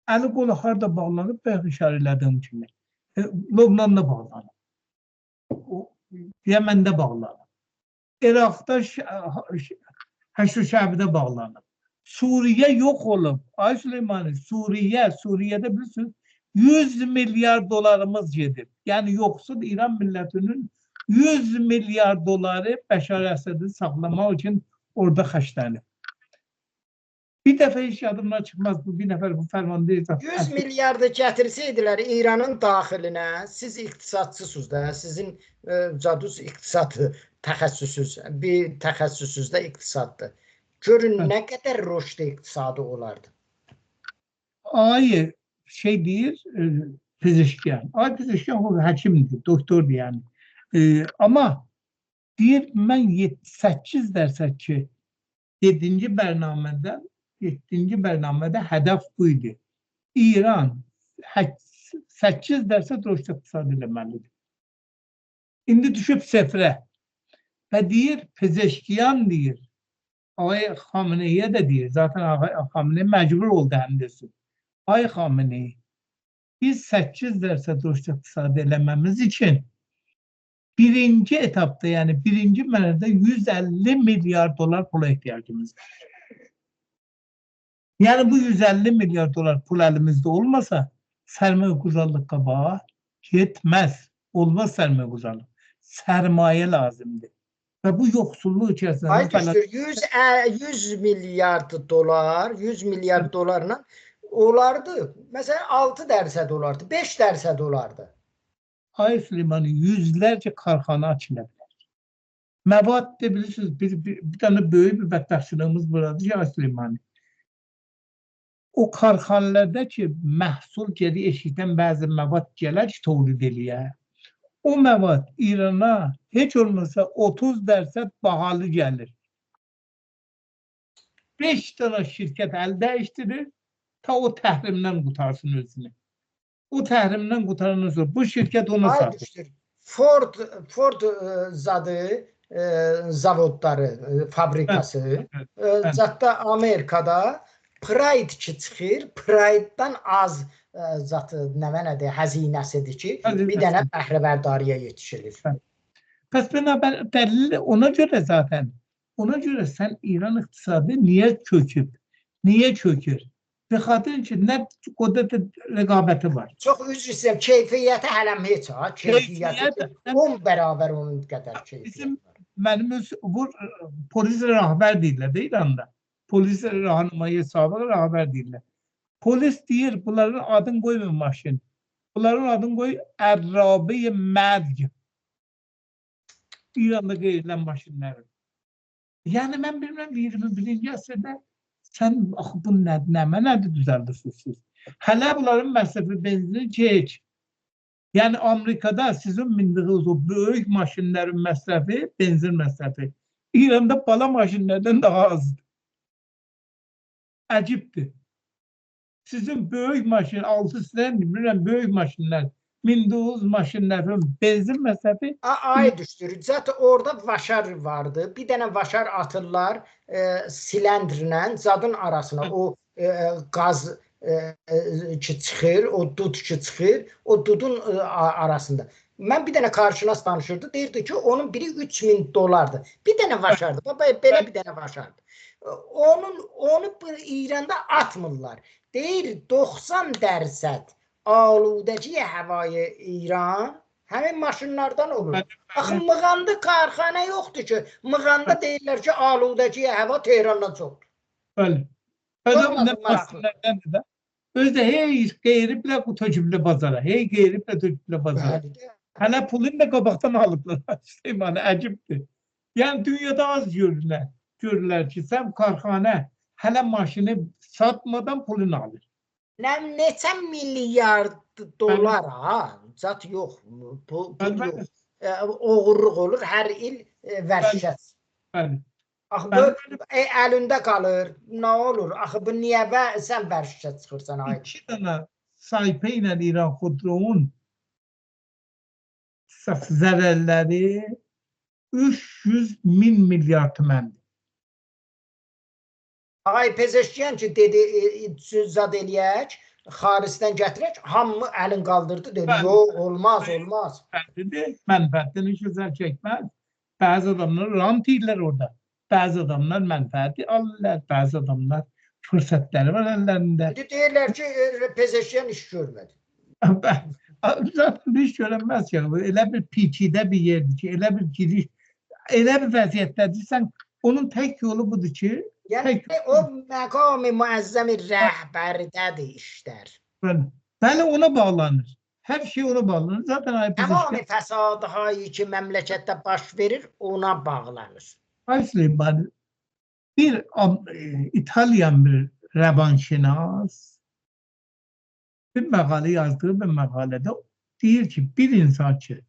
Eli kolu harda bağlanıb? Ben işarələdim kimi. Lubnan'da bağlanıb. Yemen'de bağlanıb. Irak'ta Haçlı Şabi'de bağlanıb. Suriye yok olup. Ay Süleyman, Suriye'de bilirsiniz 100 milyar dolarımız gedir. Yani yoksul İran milletinin 100 milyar doları Beşar Esad'ı saklamak için orada xərclənib. Bir defa hiç yadımdan çıkmaz bu bir nefer bu ferman değil. 100 milyarda gətirsəydilər İranın daxilinə, siz iqtisadçısınız da, sizin cadus iqtisadı təxəssüsüz, bir təxəssüsüzdə iqtisaddır. Görün nə qədər rüşd iqtisadı olardı. Ay şey deyir, fizikçiyan. Ay fizikçiyan o həkimdir, doktordur yani. Ama deyir, mən 8 dərsək ki, 7-ci bərnamədə hədəf bu idi. İran 8 dərsə rüşd iqtisadı eləməlidir. İndi düşüb səfrə. Və deyir, fizikçiyan deyir, Ağay Xamenei'ye de deyir, zaten Ağay Xamenei məcbur oldu həm desin. Ay Xamenei, biz 8 dərsə rüşd iqtisadı eləməmiz için birinci etapta, yani birinci mərhələdə 150 milyar dolar pula ihtiyacımız var. Yani bu 150 milyar dolar pul elimizde olmasa sərmayə quzarlıq qabağa yetmez. Olmaz sərmayə quzarlıq. Sərmayə lazımdır. Ve bu yoksulluğu içerisinde... Ay düşür, 100 milyar dolar, 100 milyar dolarla olardı. Mesela 6 dərsə dolardı, 5 dərsə dolardı. Ay Süleyman'ın yüzlerce karxana açılabilir. Məvad de bilirsiniz, bir tane böyük bir bədbəxtçiliyimiz buradır ya Süleyman'ın. O karxanalarda ki məhsul geri eşikdən bəzi məvad gələr ki, tövlid eləyə. o məvad İrana heç olmasa 30% bahalı gəlir. 5 tane şirket el değiştirir ta o təhrimdən qutarsın özünü. O təhrimdən qutarandan sonra bu şirket ona Ay satır. düşdür. Ford zadı zavodları, fabrikası zətdə Amerikada Pride ki çıxır. Pride'dan az zatı nədir, həzinəsidir ki, bir dənə bəhrəbərdarıya yetişilir. Pes binaber ona göre zaten sen İran iktisadı niye çöküp? Niye çökür? Ve xatir ki ne kudret rekabeti var. Çox üzr istəyirəm, keyfiyyəti hələm heç ha. Keyfiyyəti 10 bərabər onun qədər keyfiyyəti var. Mənim bu polis rəhbər deyirlər də İranda. Polis rahnumayı sabık rəhbər deyirlər. Polis deyir bunların adını koymayın maşın. Bunların adını koy Ərrabi-i Mədg. İran'da qeyrilən maşınları. Yəni mən bilməm 21-ci əsrdə sən bu nədir düzəldirsiniz siz? Hələ bunların məsrəfi benzini geç. Yəni Amerikada sizin mindiğiniz o böyük maşınların məsrəfi, benzin məsrəfi İranda bala maşınlardan daha azdır. Əcibdir. Sizin böyük maşın, 6 silen bilmirəm böyük maşınlar, mindiğiniz maşınların benzin məsrəfi ay düşdür. Zaten orada vaşar vardı. Bir dənə vaşar atırlar silendrlə zadın arasına. O qaz ki çıxır, o dud ki çıxır, o dudun arasında. Mən bir dənə qarşınas danışırdı. Deyirdi ki, onun biri $3000'dır. Bir dənə vaşardı. Belə bir dənə vaşardı. Onu İranda atmırlar. Deyir 90% aludəci havayı İran həmin maşınlardan olur. Baxın, Mığanda karxana yoxdur ki, Mığanda deyirlər ki, aludəci hava Tehrandan çoxdur. Bəli. Özde hey qeyrible bu təcrüblə bazara. Hey qeyrible təcrüblə bazara. Hələ pulun da qabaqdan alıblar. Yani əcibdir. Yani dünyada az görürlər ki, sən karxana hələ maşını satmadan pulunu alır. Neçə milyard dolar ha? Zat yox. Pul yox. Oğurluq olur. Hər il vərşət. Bəli. Axı bu əlində qalır. Nə olur? Axı bu niyə sən vərşət çıxırsan? 2 dənə saypə ilə İran Xodroun zərərləri 300.000 milyar tüməndir. Ağay Pezeşkiyan ki dedi zad eləyək, xaricdən gətirək, hamı əlin qaldırdı dedi. Yox, olmaz. Mənfəətdən hiç güzel çəkməz. Bəzi adamlar rant deyirlər orada. Bəzi adamlar mənfəəti alırlar. Bəzi adamlar fürsətləri var əllərində. Deyirlər ki, Pezeşkiyan iş görmədi. Zaten iş görənməz ki. Elə bir piçidə bir yerdir ki, elə bir giriş, elə bir vəziyyətdədir. Sən onun tək yolu budur ki, yəni o məqam-ı müəzzəm-i rəhbərdədir işlər. Bəli, ona bağlanır. Hər şey ona bağlanır. Zaten tamamı fəsadhayı ki məmləkətdə baş verir, ona bağlanır. Aslında bir İtalyan bir revanşinas bir məqalə yazdığı bir məqalədə deyir ki, bir insan ki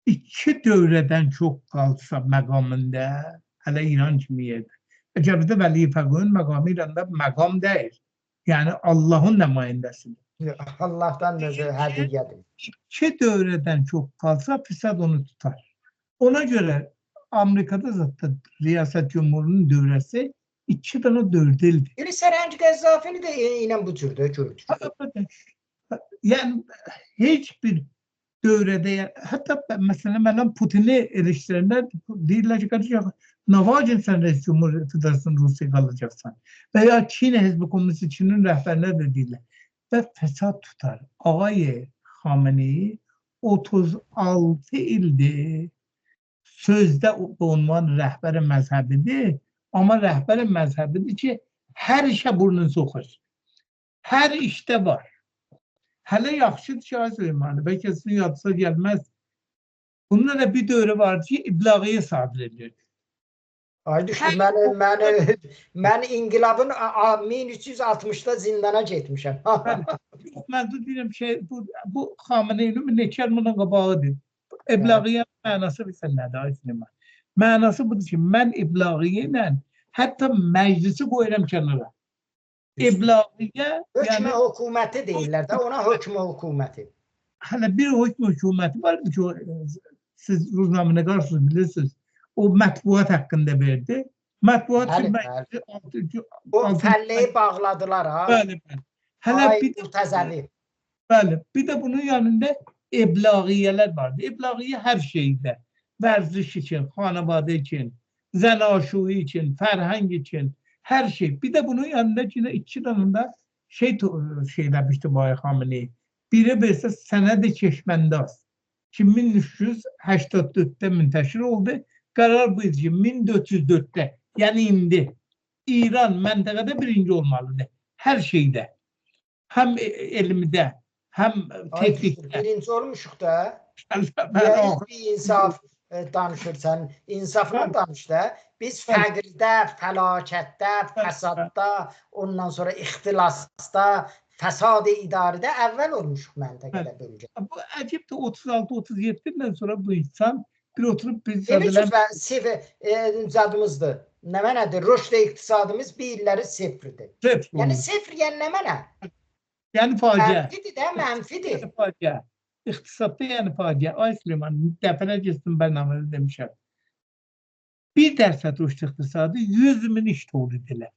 2 dövrədən çox qalsa məqamında, hələ İran kimi yerdə. Cəbdə Vəli Fəqihun məqamı İranda məqam deyil. Yəni Allahın nümayəndəsidir. Allahdan hədiyyədir. 2 dövrədən çox qalsa fəsad onu tutar. Ona görə Amerikada zaten riyaset cumhurunun dövrəsi 2 tane dördildir. Yəni Sərhəng Qəzzafini də ilə bu türdə görür. Yani hiçbir dövrede, hatta mesela ben Putin'i eleştirenler değiller ki kardeşim, navacın sen reis cumhur iktidarsın Rusya'ya kalacaksan. Veya Çin Hizbi Komünist Çin'in rehberleri de değiller. Ve fesat tutar. Ağay Xamenei 36 ildir sözde onvan rəhbəri məzhəbidir. Ama rəhbəri məzhəbidir ki, her işe burnunu soxur. Her işte var. Hələ yaxşıdır ki, Süleymanı, bəlkə sizin yadınıza gəlməz. Bunun da bir dövrü vardı ki, iblağıya sadır edirdi. Ay düşdü, mən inqilabın 1360'da zindana getmişəm. Yox, mən də deyirəm ki, bu Xameneinin neçə bunun qabağıdır. İblağiyyənin mənası bilsən nədir, ay Süleyman? Mənası budur ki, mən iblağiyyə ilə hətta məclisi qoyuram kənara. İblağiyyə, Hökmü yəni hökuməti deyirlər də, ona hökmü hökuməti. hələ bir hökm hökuməti var ki, siz ruznamını qarşısınız, bilirsiniz. O mətbuat haqqında verdi. Mətbuat Bəli, məclisi O fəlləyi bağladılar ha. Bəli, bəli. Hələ Ay bir də Murtəzəvi. bəli, bir də bunun yanında iblagiyyələr vardı. İblağiyyə hər şeydə. Vərziş üçün, xanəvadə üçün, zənaşuyi üçün, fərhəng üçün, hər şey. Bir də bunun yanında yine iki tane da şeyləmişdi Bayi Xameneyi. Biri versə sənəd-i keşməndaz ki 1384'te münteşir oldu. Karar buydu ki 1404'te yani indi İran məntəqədə birinci olmalıdır. Hər şeydə. Hem elimdə, hem teknikdə. Birinci olmuşuq da. Ben Bir insaf danışırsan, insafla danış da. Biz fəqirdə, fəlakətdə, fəsadda, ondan sonra ixtilasda, fəsad-ı idarədə əvvəl olmuşuq məntəqədə bölgə. Bu əcibdir, 36-37'den sonra bu insan bir oturup bir zadımızdır. Nə mənədir? Rüşd iqtisadımız bir illəri sıfırdır. Yəni sıfır yəni nə mənə? Yəni faciə. Mənfidir də, mənfidir. Faciə. İqtisadda yəni faciə. Ay Süleyman, dəfələrcə sizin bərnamədə demişəm. 1% rüşd iqtisadı 100.000 iş tolid edilər.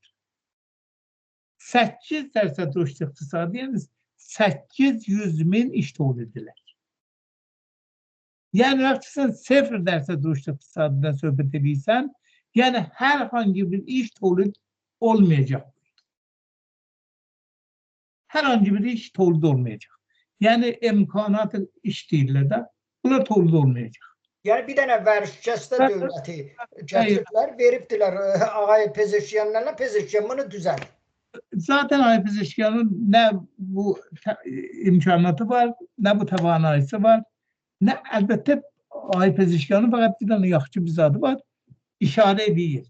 8% rüşd iqtisadı yəni 800.000 iş tolid edilər. Yəni sən 0% rüşd iqtisadından söhbət edirsən, yəni hər hangi bir iş tolid olmayacaq. Hər hangi bir iş tolid olmayacaq. Yəni imkanat iş deyirlər də, bunlar tolid olmayacaq. Yəni bir dənə vərşkəstə dövləti gətiriblər, veribdilər ağay Pezeşkiyanlarla, Pezeşkiyan bunu düzəlt. Zaten Ay Pezeşkiyanın nə bu imkanatı var, nə bu təvanayısı var, nə əlbəttə Ay Pezeşkiyanın fəqət bir dənə yaxşı bir zadı var, işarə edir.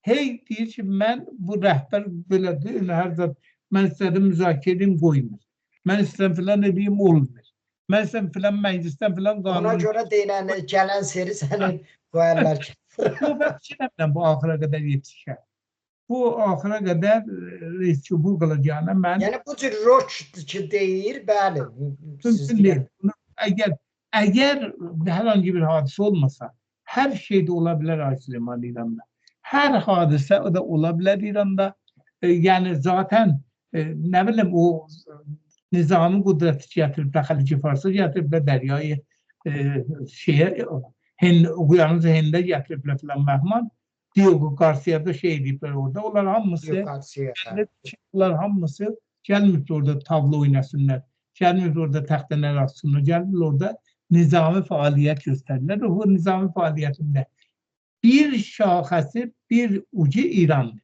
Hey deyir ki, mən bu rəhbər belədir, hər zat mən istədim müzakirə edeyim, qoymur. Mən istəyirəm filan edeyim, olmur. Mən istəyirəm filan məclisdən filan qanun. Ona görə deyilən gələn seri sənin qoyarlar ki. Yox, mən fikirləmirəm bu axıra qədər yetişər. Bu axıra qədər reis çubuq qalacağına mən... Yəni bu cür röşd ki deyir, bəli. Əgər hər hangi bir hadisə olmasa, hər şey də ola bilər Ay Süleyman İranda. Hər hadisə da ola bilər İranda. Yəni zaten nə bilim o nizami qudrəti gətirib, Xəlici Farsa gətiriblər, Dəryayı Uyanıcı Hində gətiriblər filan Məhman. Diogo Garcia'da şey deyiblər orada. Onlar hamısı gəlmir orada tavla oynasınlar. Gəlmir orada təxtələr atsınlar. Gəlmir orada nizami fəaliyyət göstərirlər. O nizami fəaliyyətində bir şaxəsi, bir ucu İrandır.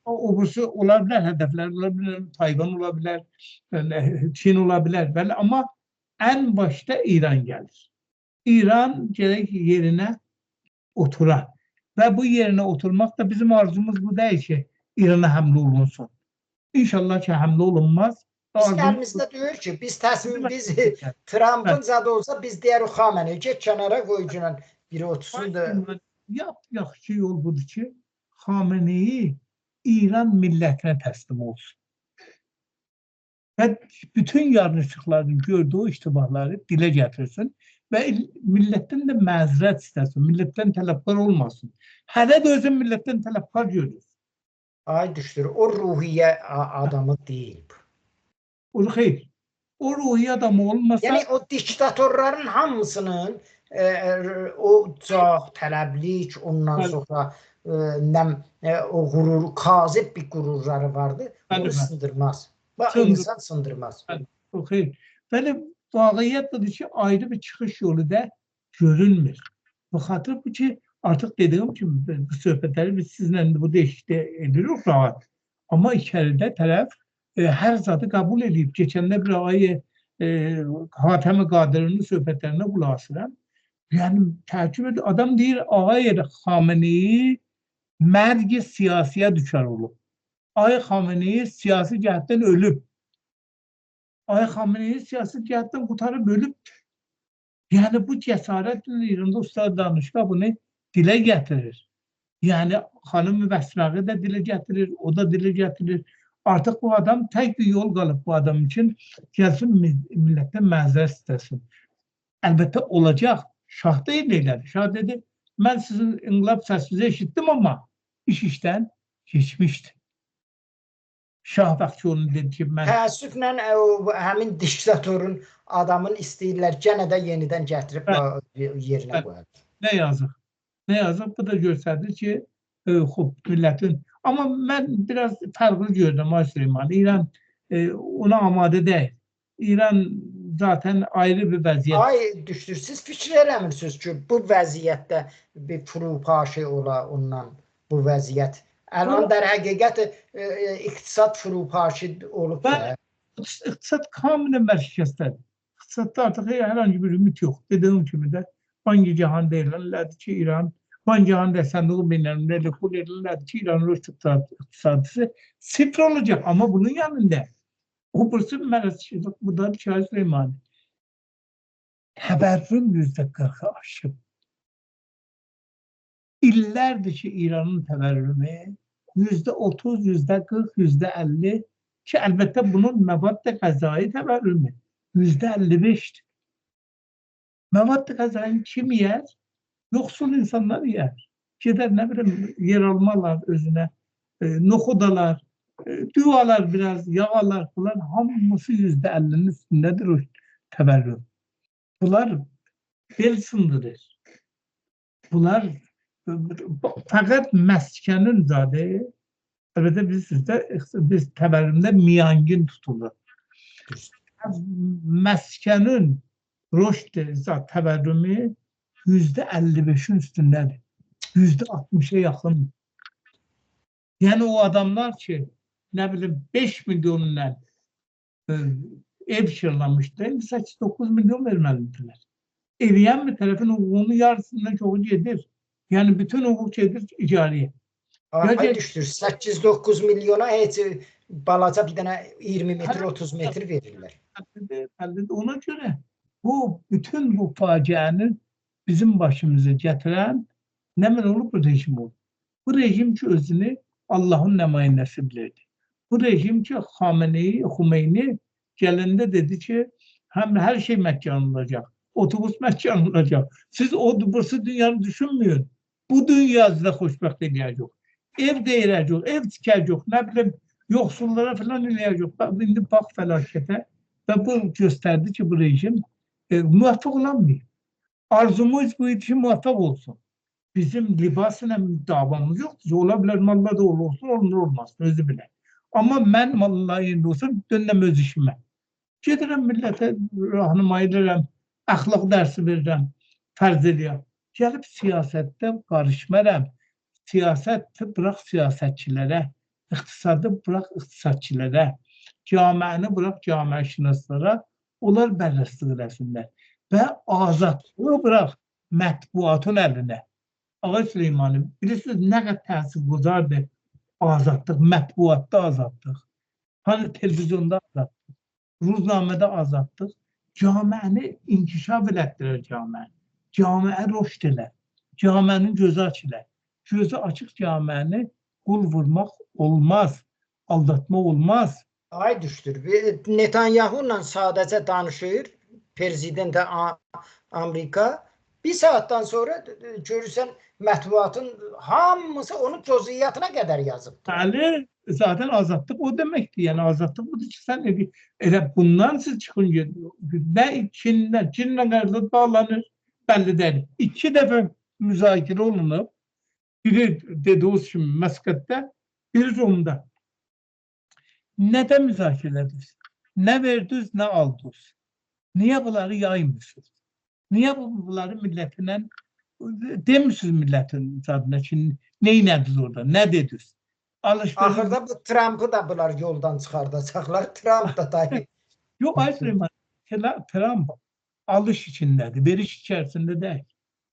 O birisi ola bilər, hədəflər ola bilər, Tayvan ola bilər, Çin ola bilər. Amma ən başda İran gəlir. İran gərək yerinə otura. Və bu yerine oturmaq da bizim arzumuz bu deyil ki, İran'a həmlə olunsun. İnşallah ki, həmlə olunmaz. Biz əlimizdə deyir ki, biz Trump'ın zadı olsa biz deyərik Xameneyi, get kənara qoyucunan biri otursun da. Yaxşı yol budur ki, Xameneyi İran millətinə təslim olsun. Və bütün yanlışlıqların gördüyü iştibahları dilə gətirsin. Və millətdən də məzrət istəsin, millətdən tələbkar olmasın. Hələ də özün millətdən tələbkar görür. Ay düşdür, o ruhiyyə adamı deyil. O xeyr, o ruhiyyə adamı olmasa... Yəni o diktatorların hamısının o cah, tələblik, ondan sonra o qurur, kazib bir qururları vardı, onu sındırmaz. İnsan sındırmaz. O xeyr. Bəli, vaqiyyət budur ki, ayrı bir çıxış yolu da görünmür. Bu xatır bu ki, artıq dediyim kimi bu söhbətləri biz sizlə burada eşitdə edirik rahat. Amma içəridə tərəf hər zadı qəbul edib. Keçəndə bir ayı Hatəmi Qadirinin söhbətlərinə qulaq asıram. Yəni, təəccüb edir. Adam deyir, Ağay Xameneyi mərg siyasiyə düşər olub. Ağay Xameneyi siyasi cəhətdən ölüb. Ay Xameneyi siyasi cəhətdən qutarıb ölüb. Yani bu cesaretle İran'da Usta Danışka bunu dile getirir. Yani hanım mübessirağı da dile getirir, o da dile getirir. Artık bu adam tek bir yol kalıp bu adam için gelsin milletten mazeret istesin. Elbette olacak. Şah da eyledi. Şah dedi, ben sizin inkılap sesinizi eşittim ama iş işten geçmişti. Şah Bakçıoğlu dedi ki ben... Təəssüflə həmin diktatorun adamın istəyirlər gene də yenidən gətirib yerinə qoyar. Ne yazık. Ne yazık. Bu da gösterdi ki milletin... Ama ben biraz farklı gördüm Süleyman. İran ona amade değil. İran zaten ayrı bir vəziyyət. Ay düşdür. Siz fikir eləmirsiniz ki, bu vəziyyətdə bir furupaşı ola ondan bu vəziyyət. Ələn der həqiqət iqtisad furupaşı olub da. İqtisad kamilə mərkəzdədir. İqtisadda artıq herhangi bir ümit yox. Dediyim kimi də Banki Cihan deyirlərdi ki, İran Banki Cihan Səndəqi Beynəlmiləli qul edirlərdi ki, İranın iqtisadısı sıfır olacaq. Ama bunun yanında o burası mərkəzçilik, bu da Şah Süleymani. Təbərrüm %40'ı aşıb. İllərdir ki, İranın təbərrümü %30, %40, %50 ki, əlbəttə bunun məvad-ı qəzai təbərrümü %55'dir. Məvad-ı qəzayı kim yer? Yoksul insanlar yer. Gider ne bileyim yer almalar özüne, nohudalar, dualar biraz, yağalar, bunlar hamısı %50'nin üstündedir o təbərrüm. Bunlar bel sındırır. Bunlar fakat meskenin zaten, elbette biz təbərrümde miyangin tutulur. Meskenin rüşd təbərrümü %55'in üstündedir. %60'a yakın. Yani o adamlar ki ne bileyim 5 milyonla ev kiralamıştı. 8-9 milyon vermelidirler. Eriyen bir tarafın hukukunu yarısından çoğu gelir. Yani bütün hukuk gelir icariye. Ay düşdür. 8-9 milyona heç balaca bir dənə 20 metr, 30 metr verirler. Ona göre bu bütün bu facianın bizim başımıza getiren ne olub bu rejim oldu. Bu rejim ki özünü Allah'ın nümayəndəsi bilirdi. Bu rejim ki Xomeyni gelende dedi ki hem her şey meccan olacak. Otobüs meccan olacak. Siz burası dünyanı düşünmüyorsun. Bu dünya size xoşbəxt eləyəcək. Ev deyiləcək, ev tikəcək, ne bileyim yoksullara falan eləyəcək. İndi bax fəlakətə ve bu gösterdi ki bu rejim muvaffaq olamıyor. Arzumuz bu için muvaffak olsun. Bizim libasına davamız yoktur. Olabilir mallar da olursun, olmaz. Özü bile. Ama ben mallar yerinde olsam dönem öz işime. Gedirəm millete rahnıma edirəm, əxlaq dersi verirəm, fərz edirəm. Gelip siyasette karışmərəm. Siyaseti bırak siyasetçilere, iktisadı bırak iktisatçilere, camianı bırak camiaşinaslara, onlar bərrəstlik eləsinlər. Ve azadlığı bırak mətbuatın eline. Ağa Süleymani, bilirsiniz ne kadar təsirgüzardır azadlıq, mətbuatda azadlıq. Hani televizyonda azadlıq, ruznamədə azadlıq. Camianı inkişaf elətdirir camianı. Camiə rüşd elər. Camianın gözü açılar. Gözü açıq camianı qul vurmaq olmaz. Aldatma olmaz. Ay düşdür. Netanyahu'la sadəcə danışır. Prezident Amerika bir saattan sonra görürsən mətbuatın hamısı onun cüziyyatına kadar yazıb. Yani zaten azadlık o demekti. Yani azadlık budur ki sen bundan siz çıkınca ne Çin'le karşılık bağlanır belli değil. 2 defa müzakere olunup biri dediğiniz şimdi Məskətdə, biri Rom'da. Neden müzakere ediyorsunuz? Ne verdiniz ne aldınız? Niye bunları yaymıyorsunuz? Niye bunları milletinden demişsiniz milletin adına şimdi neynədiniz orada? Ne dediniz? Axırda bu Trump'ı da bunlar yoldan çıxardacaqlar. Trump da dayı. Yok Süleyman. Trump alış içindedir. Veriş içerisinde değil.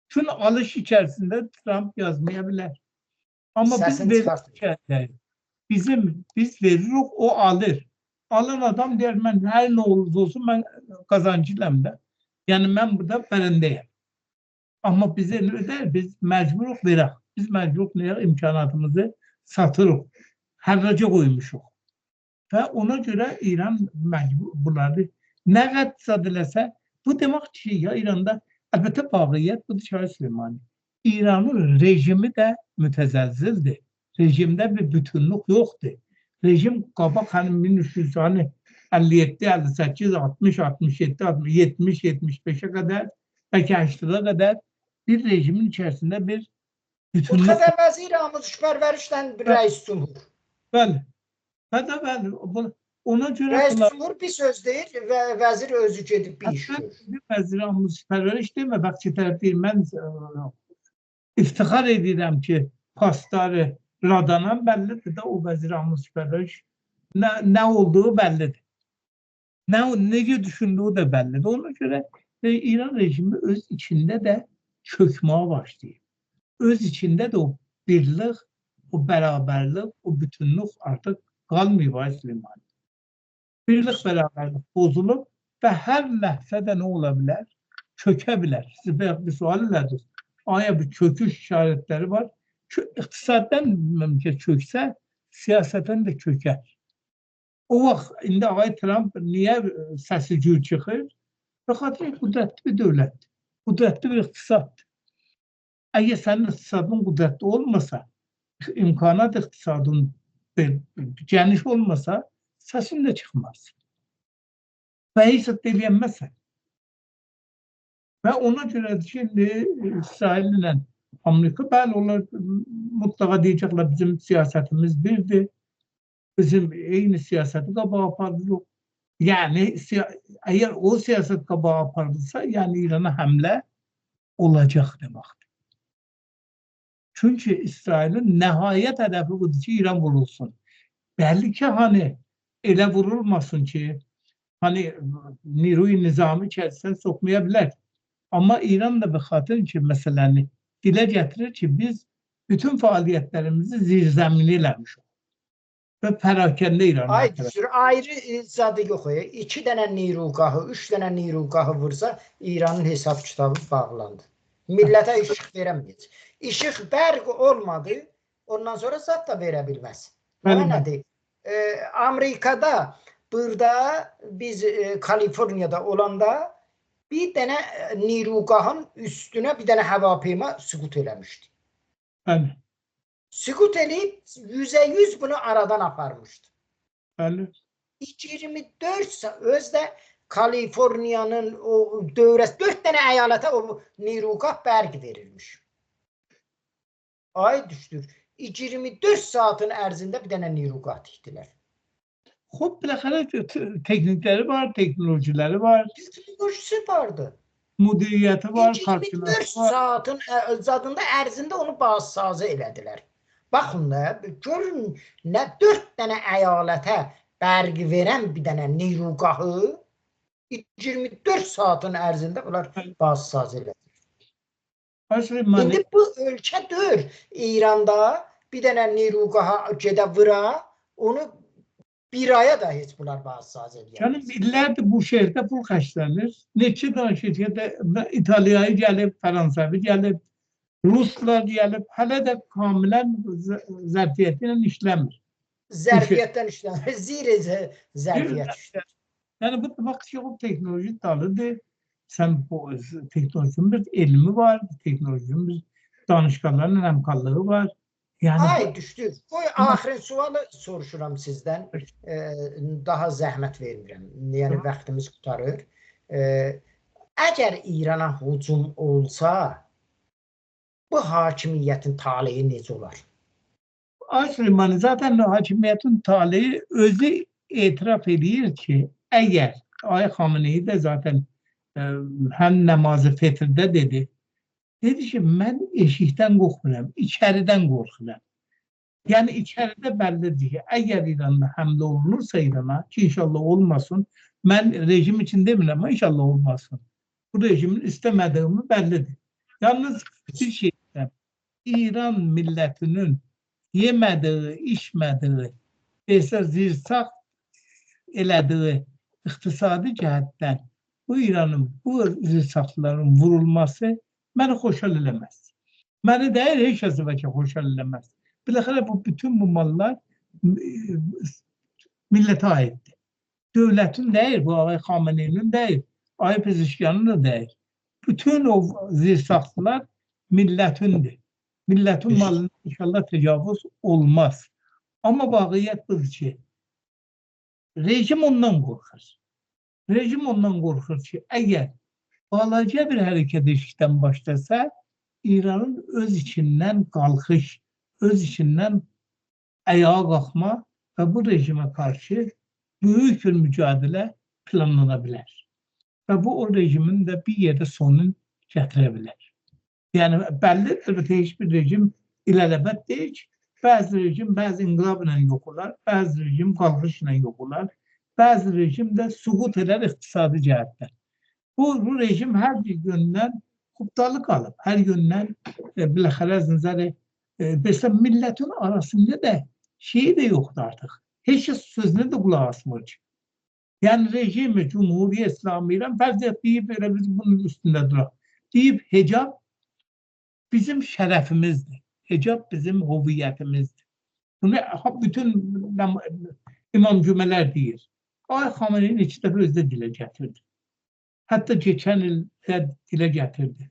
Çünkü alış içerisinde Trump yazmayabilir. Ama biz veriş biz veririk, o alır. Alan adam der ben her ne olursa olsun ben kazancıyım da. Yəni mən burada bərəndəyəm. Amma bizə elə deyil, biz məcburuq verək. Biz məcburuq verək, imkanatımızı satırıq. Hərraca qoymuşuq. Və ona görə İran məcbur bunları nə qədər sadələsə, bu demək ki, ya İranda, əlbəttə vaqiət budur Şah Süleymanı. İranın rejimi də mütəzəzzildir. Rejimdə bir bütünlük yoxdur. Rejim qabaq həmin 1357, 58, 60, 67, 70, 75'e kadar, belki 80'a kadar bir rejimin içerisinde bir Bu bütünlük. kadar vəzir amuzişpərvərişdən bir rəis cumhur. Bəli. Bəli. Ona görə Rəis cumhur bir söz deyir və vəzir özü gedib bir iş görür. Vəzir amuzişpərvəriş demə, bəxçi tərəf deyil. Mən iftixar edirəm ki, pastarı radanan bəllidir də o vəzir amuzişpərvəriş nə olduğu bəllidir. Necə düşündüğü də bəllidir. Ona görə İran rejimi öz içində də çökməyə başlayır. Öz içində də o birlik, o bərabərlik, o bütünlük artıq qalmıyor Süleyman. Birlik, bərabərlik bozulub və hər ləhzədə nə ola bilər? Çökə bilər. Siz bir sual elədir. Aya bir çöküş işarətləri var. İqtisaddan mümkün çöksə, siyasətən də çökər. O vaxt indi Ağay Trump niyə səsi gür çıxır? Xatir qüdrətli bir dövlətdir. Qüdrətli bir iqtisaddır. Əgər sənin iqtisadın qüdrətli olmasa, imkanat iqtisadın geniş olmasa, səsin də çıxmaz. Və heç eləyənməsən. Və ona görə şimdi İsrail ilə Amerika, bəli, onlar mutlaka deyəcəklər bizim siyasətimiz birdir. Bizim eyni siyaseti qabağa aparırıq. Yəni, əgər o siyaset qabağa aparılırsa, yəni İrana həmlə olacaq deməkdir. Çünki İsrailin nəhayət hədəfi budur ki, İran vurulsun. Bəlli ki, hani elə vurulmasın ki, hani Niruy nizami içərisinə sokmaya bilər. Amma İran da bir xatır ki, məsələni dilə gətirir ki, biz bütün fəaliyyətlərimizi zirzəmini eləmişik. Və pərakəndə İran'a. Ayrı zadı yox. 2 dənə nirugahı, 3 dənə nirugahı vursa İranın hesab kitabı bağlandı. Millətə işıq verəməyəcək. İşıq bərq olmadı, ondan sonra zat da verə bilməz. Nədir? Amerikada, burada biz Kaliforniyada olanda bir dənə nirugahın üstünə bir dənə həvapeyma süqut eləmişdi. Bəli. Süqut eləyib %100 bunu aradan aparmışdı. Bəli. 24 saat özdə Kaliforniyanın o dövrəsi 4 dənə əyalətə o nirugah bərq verilmiş. Ay düşdür. 24 saatın ərzində bir dənə nirugah tikdilər. Xoş, biləxərə teknikləri var, teknolojiləri var. Teknolojisi vardı. Müdiriyyəti var, 24 saatın zadında ərzində onu bazsazı elədilər. Baxın da, görün, nə 4 dənə əyalətə bərq verən bir dənə nirugahı 24 saatın ərzində bunlar bazsazı elədilər. İndi bu ölkədir. İranda bir dənə nirugaha gedə vıra, onu bir aya da heç bunlar bazsazı eləyər. Canım, illərdir bu şehirdə pul xərclənir. Neçə dənə şirkətdə İtaliyayı gəlib, Fransavi gəlib, Ruslar gəlib, hələ də kamilən zərfiyyəti ilə işləmir. Zərfiyyətdən işləmir, zirə zərfiyyət işləmir. Yəni bu vaxt ki, o teknoloji dalıdır. Sən bu teknolojinin bir elmi var, teknolojinin bir danışqanların həmkarlığı var. Ay düşdür. Qoy axırın sualı soruşuram sizdən. Daha zəhmət vermirəm. Yəni vaxtımız qutarır. Əgər İrana hücum olsa, bu hakimiyyətin taleyi necə olar? Süleyman, zaten hakimiyyətin taleyi özü etiraf edir ki, əgər Ay Xamenei də zaten həm namazı fetrdə dedi ki, mən eşikdən qorxmuram, içəridən qorxuram. Yəni içəridə bəllidir ki, əgər İranda həmlə olunursa İrana, ki inşallah olmasın, mən rejim için demirəm, amma inşallah olmasın. Bu rejimin istəmədiyimi bəllidir. Yalnız bir şey deyirəm, İran millətinin yemədiyi, içmədiyi, zirsaq elədiyi iqtisadi cəhətdən bu İranın bu zirsaxtların vurulması məni xoşal eləməz. Məni deyil, heç kəsi bəlkə xoşal eləməz. Biləxərə bütün bu mallar millətə aiddir. Dövlətin deyil, bu Ağay Xameneinin deyil, Ay Pezişkanın da deyil. Bütün o zirsaxtlar millətindir. Millətin malına inşallah təcavüz olmaz. Amma vaqiyyət budur ki, rejim ondan qorxur. Rejim ondan qorxur ki, əgər balaca bir hərəkət eşikdən başlasa, İranın öz içindən qalxış, öz içindən ayağa qalxma və bu rejimə qarşı böyük bir mücadilə planlana bilər. Və bu o rejimin də bir yerdə sonunu gətirə bilər. Yəni, bəlli, əlbəttə, heç bir rejim ilələbət deyil ki, bəzi rejim bəzi inqilab ilə yox olar, bəzi rejim qalxış ilə yox olar, bəzi rejim də süqut edər iqtisadi cəhətdən. Bu rejim hər bir yöndən xubdalı qalıb, hər yöndən biləxərə zinzəri, millətin arasında da şeyi də yoxdur artıq. Heç kəs sözünə də qulaq asmır ki. Yəni, rejimi, Cumhuriyyə İslami İran fərziyyət deyib, elə biz bunun üstündə duraq. Deyib, hicab bizim şərəfimizdir. Hicab bizim hüviyyətimizdir. Bunu bütün imam cümələr deyir. Ay Xameneyin iki dəfə özdə dilə gətirdi. Hətta keçən ildə dilə gətirdi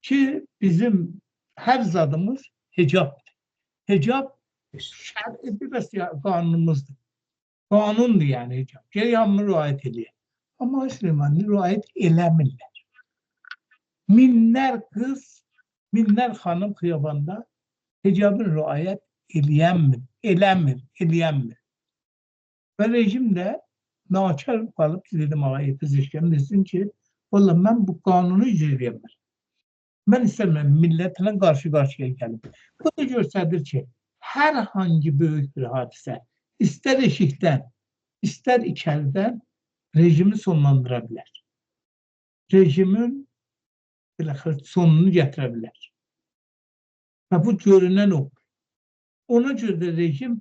ki, bizim hər zadımız hicabdır. Hicab şər'idir və qanunumuzdur. Qanundur yəni hicab. Geri hamını rüayət edir. Amma Süleymanlı rüayət eləmirlər. Minlər qız, minlər xanım xiyabanda hicabın rüayət eləyənmir. Və rejim də nakar qalıb, dedim Ağay Pezişkan desin ki, valla mən bu qanunu icra edəməm. Mən istəmirəm millətlə qarşı-qarşıya gəlim. Bu da göstərir ki, hər hangi böyük bir hadisə, istər eşikdən, istər içəridən rejimi sonlandıra bilər. Rejimin sonunu gətirə bilər. Və bu görünən o. Ona görə də rejim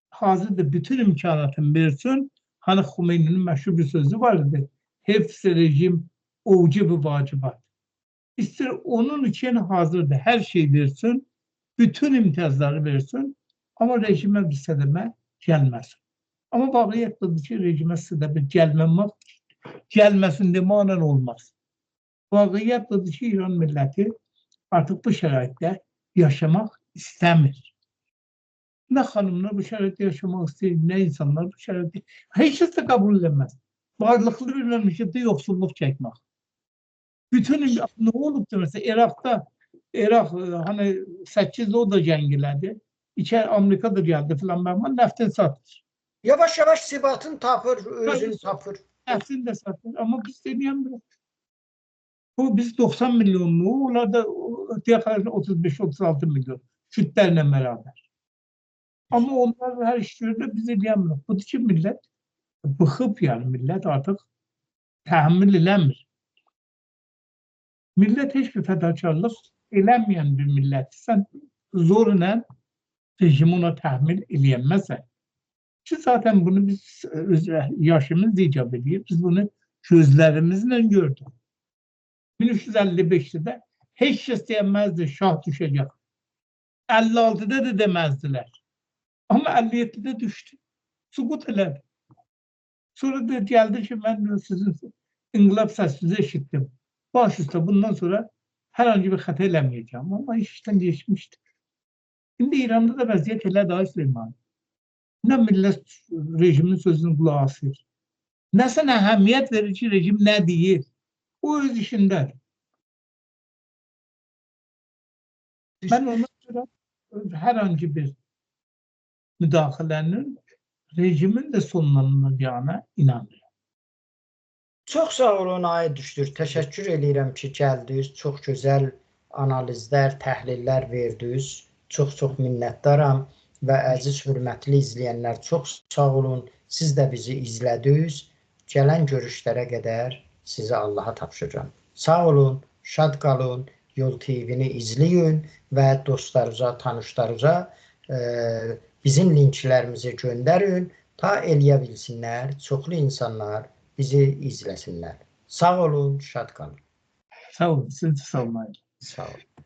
hazırda bütün imkanatını versin. Hani Xomeyni'nin məşhur bir sözü vardı. Hepsi rejim ovcu bir vacibat. İster onun için hazırda her şey versin, bütün imtiyazları versin ama rejime bir sədəmə gəlməsin. Ama vaqiyyətdir ki, rejime sədəmə gəlməsin demanən olmaz. Vaqiyyətdir ki, İran milləti artıq bu şəraitdə yaşamaq istəmir. Nə xanımlar bu şəraitdə yaşamaq istəyir, nə insanlar bu şəraitdə. Heç kəs də qəbul edilməz. Varlıqlı bir məmləkətdə yoxsulluq çəkmək. Bütün ne olubdu mesela Irak hani 8 o da cəng elədi. İçer Amerika da geldi filan ben neftini satır. Yavaş yavaş sibatın tapır, özünü tapır. Neftini de satır ama biz deneyemiyoruz. Bu biz 90 milyonluğu, onlar da 35-36 milyon kütlerle beraber. Ama onlar her işlerinde biz edemiyoruz. Bu için millet bıkıp yani millet artık təhammül eləmir. Millət heç bir fədakarlıq eləməyən bir millət. Sən zorla rejimi ona təhmil eləyənməsən. Ki zaten bunu biz yaşımız icab edir. Biz bunu gözlərimizlə gördük. 1355'de heç kəs deyəməzdi şah düşəcək. 56'da da deməzdilər. Ama 57'de düştü. Süqut elədi. Sonra da geldi ki ben sizin inqilab səsinizi eşittim. Baş üstə bundan sonra herhangi bir xəta eləməyəcəm. Ama iş işten geçmişti. Şimdi İran'da da vəziyyət elə daha Süleyman. Nə millət rejimin sözünü qulaq asır. Nə sən əhəmiyyət verir ki, rejim nə deyir. O öz işindədir. Ben ona görə herhangi bir müdaxilənin rejimin de sonlanacağına inanmıyorum. Çox sağ olun Ay Düşdür. Təşəkkür edirəm ki, gəldiniz. Çox gözəl analizlər, təhlillər verdiniz. Çox minnətdaram və əziz hörmətli izləyənlər çox sağ olun. Siz də bizi izlədiniz. Gələn görüşlərə qədər sizi Allaha tapşırıram. Sağ olun, şad qalın. Yol TV-ni izləyin və dostlarınıza, tanışlarınıza bizim linklərimizi göndərin. Ta eləyə bilsinlər, çoxlu insanlar bizi izləsinlər. Sağ olun, şad qalın. Sağ olun. Siz de sağ olun. Sağ olun.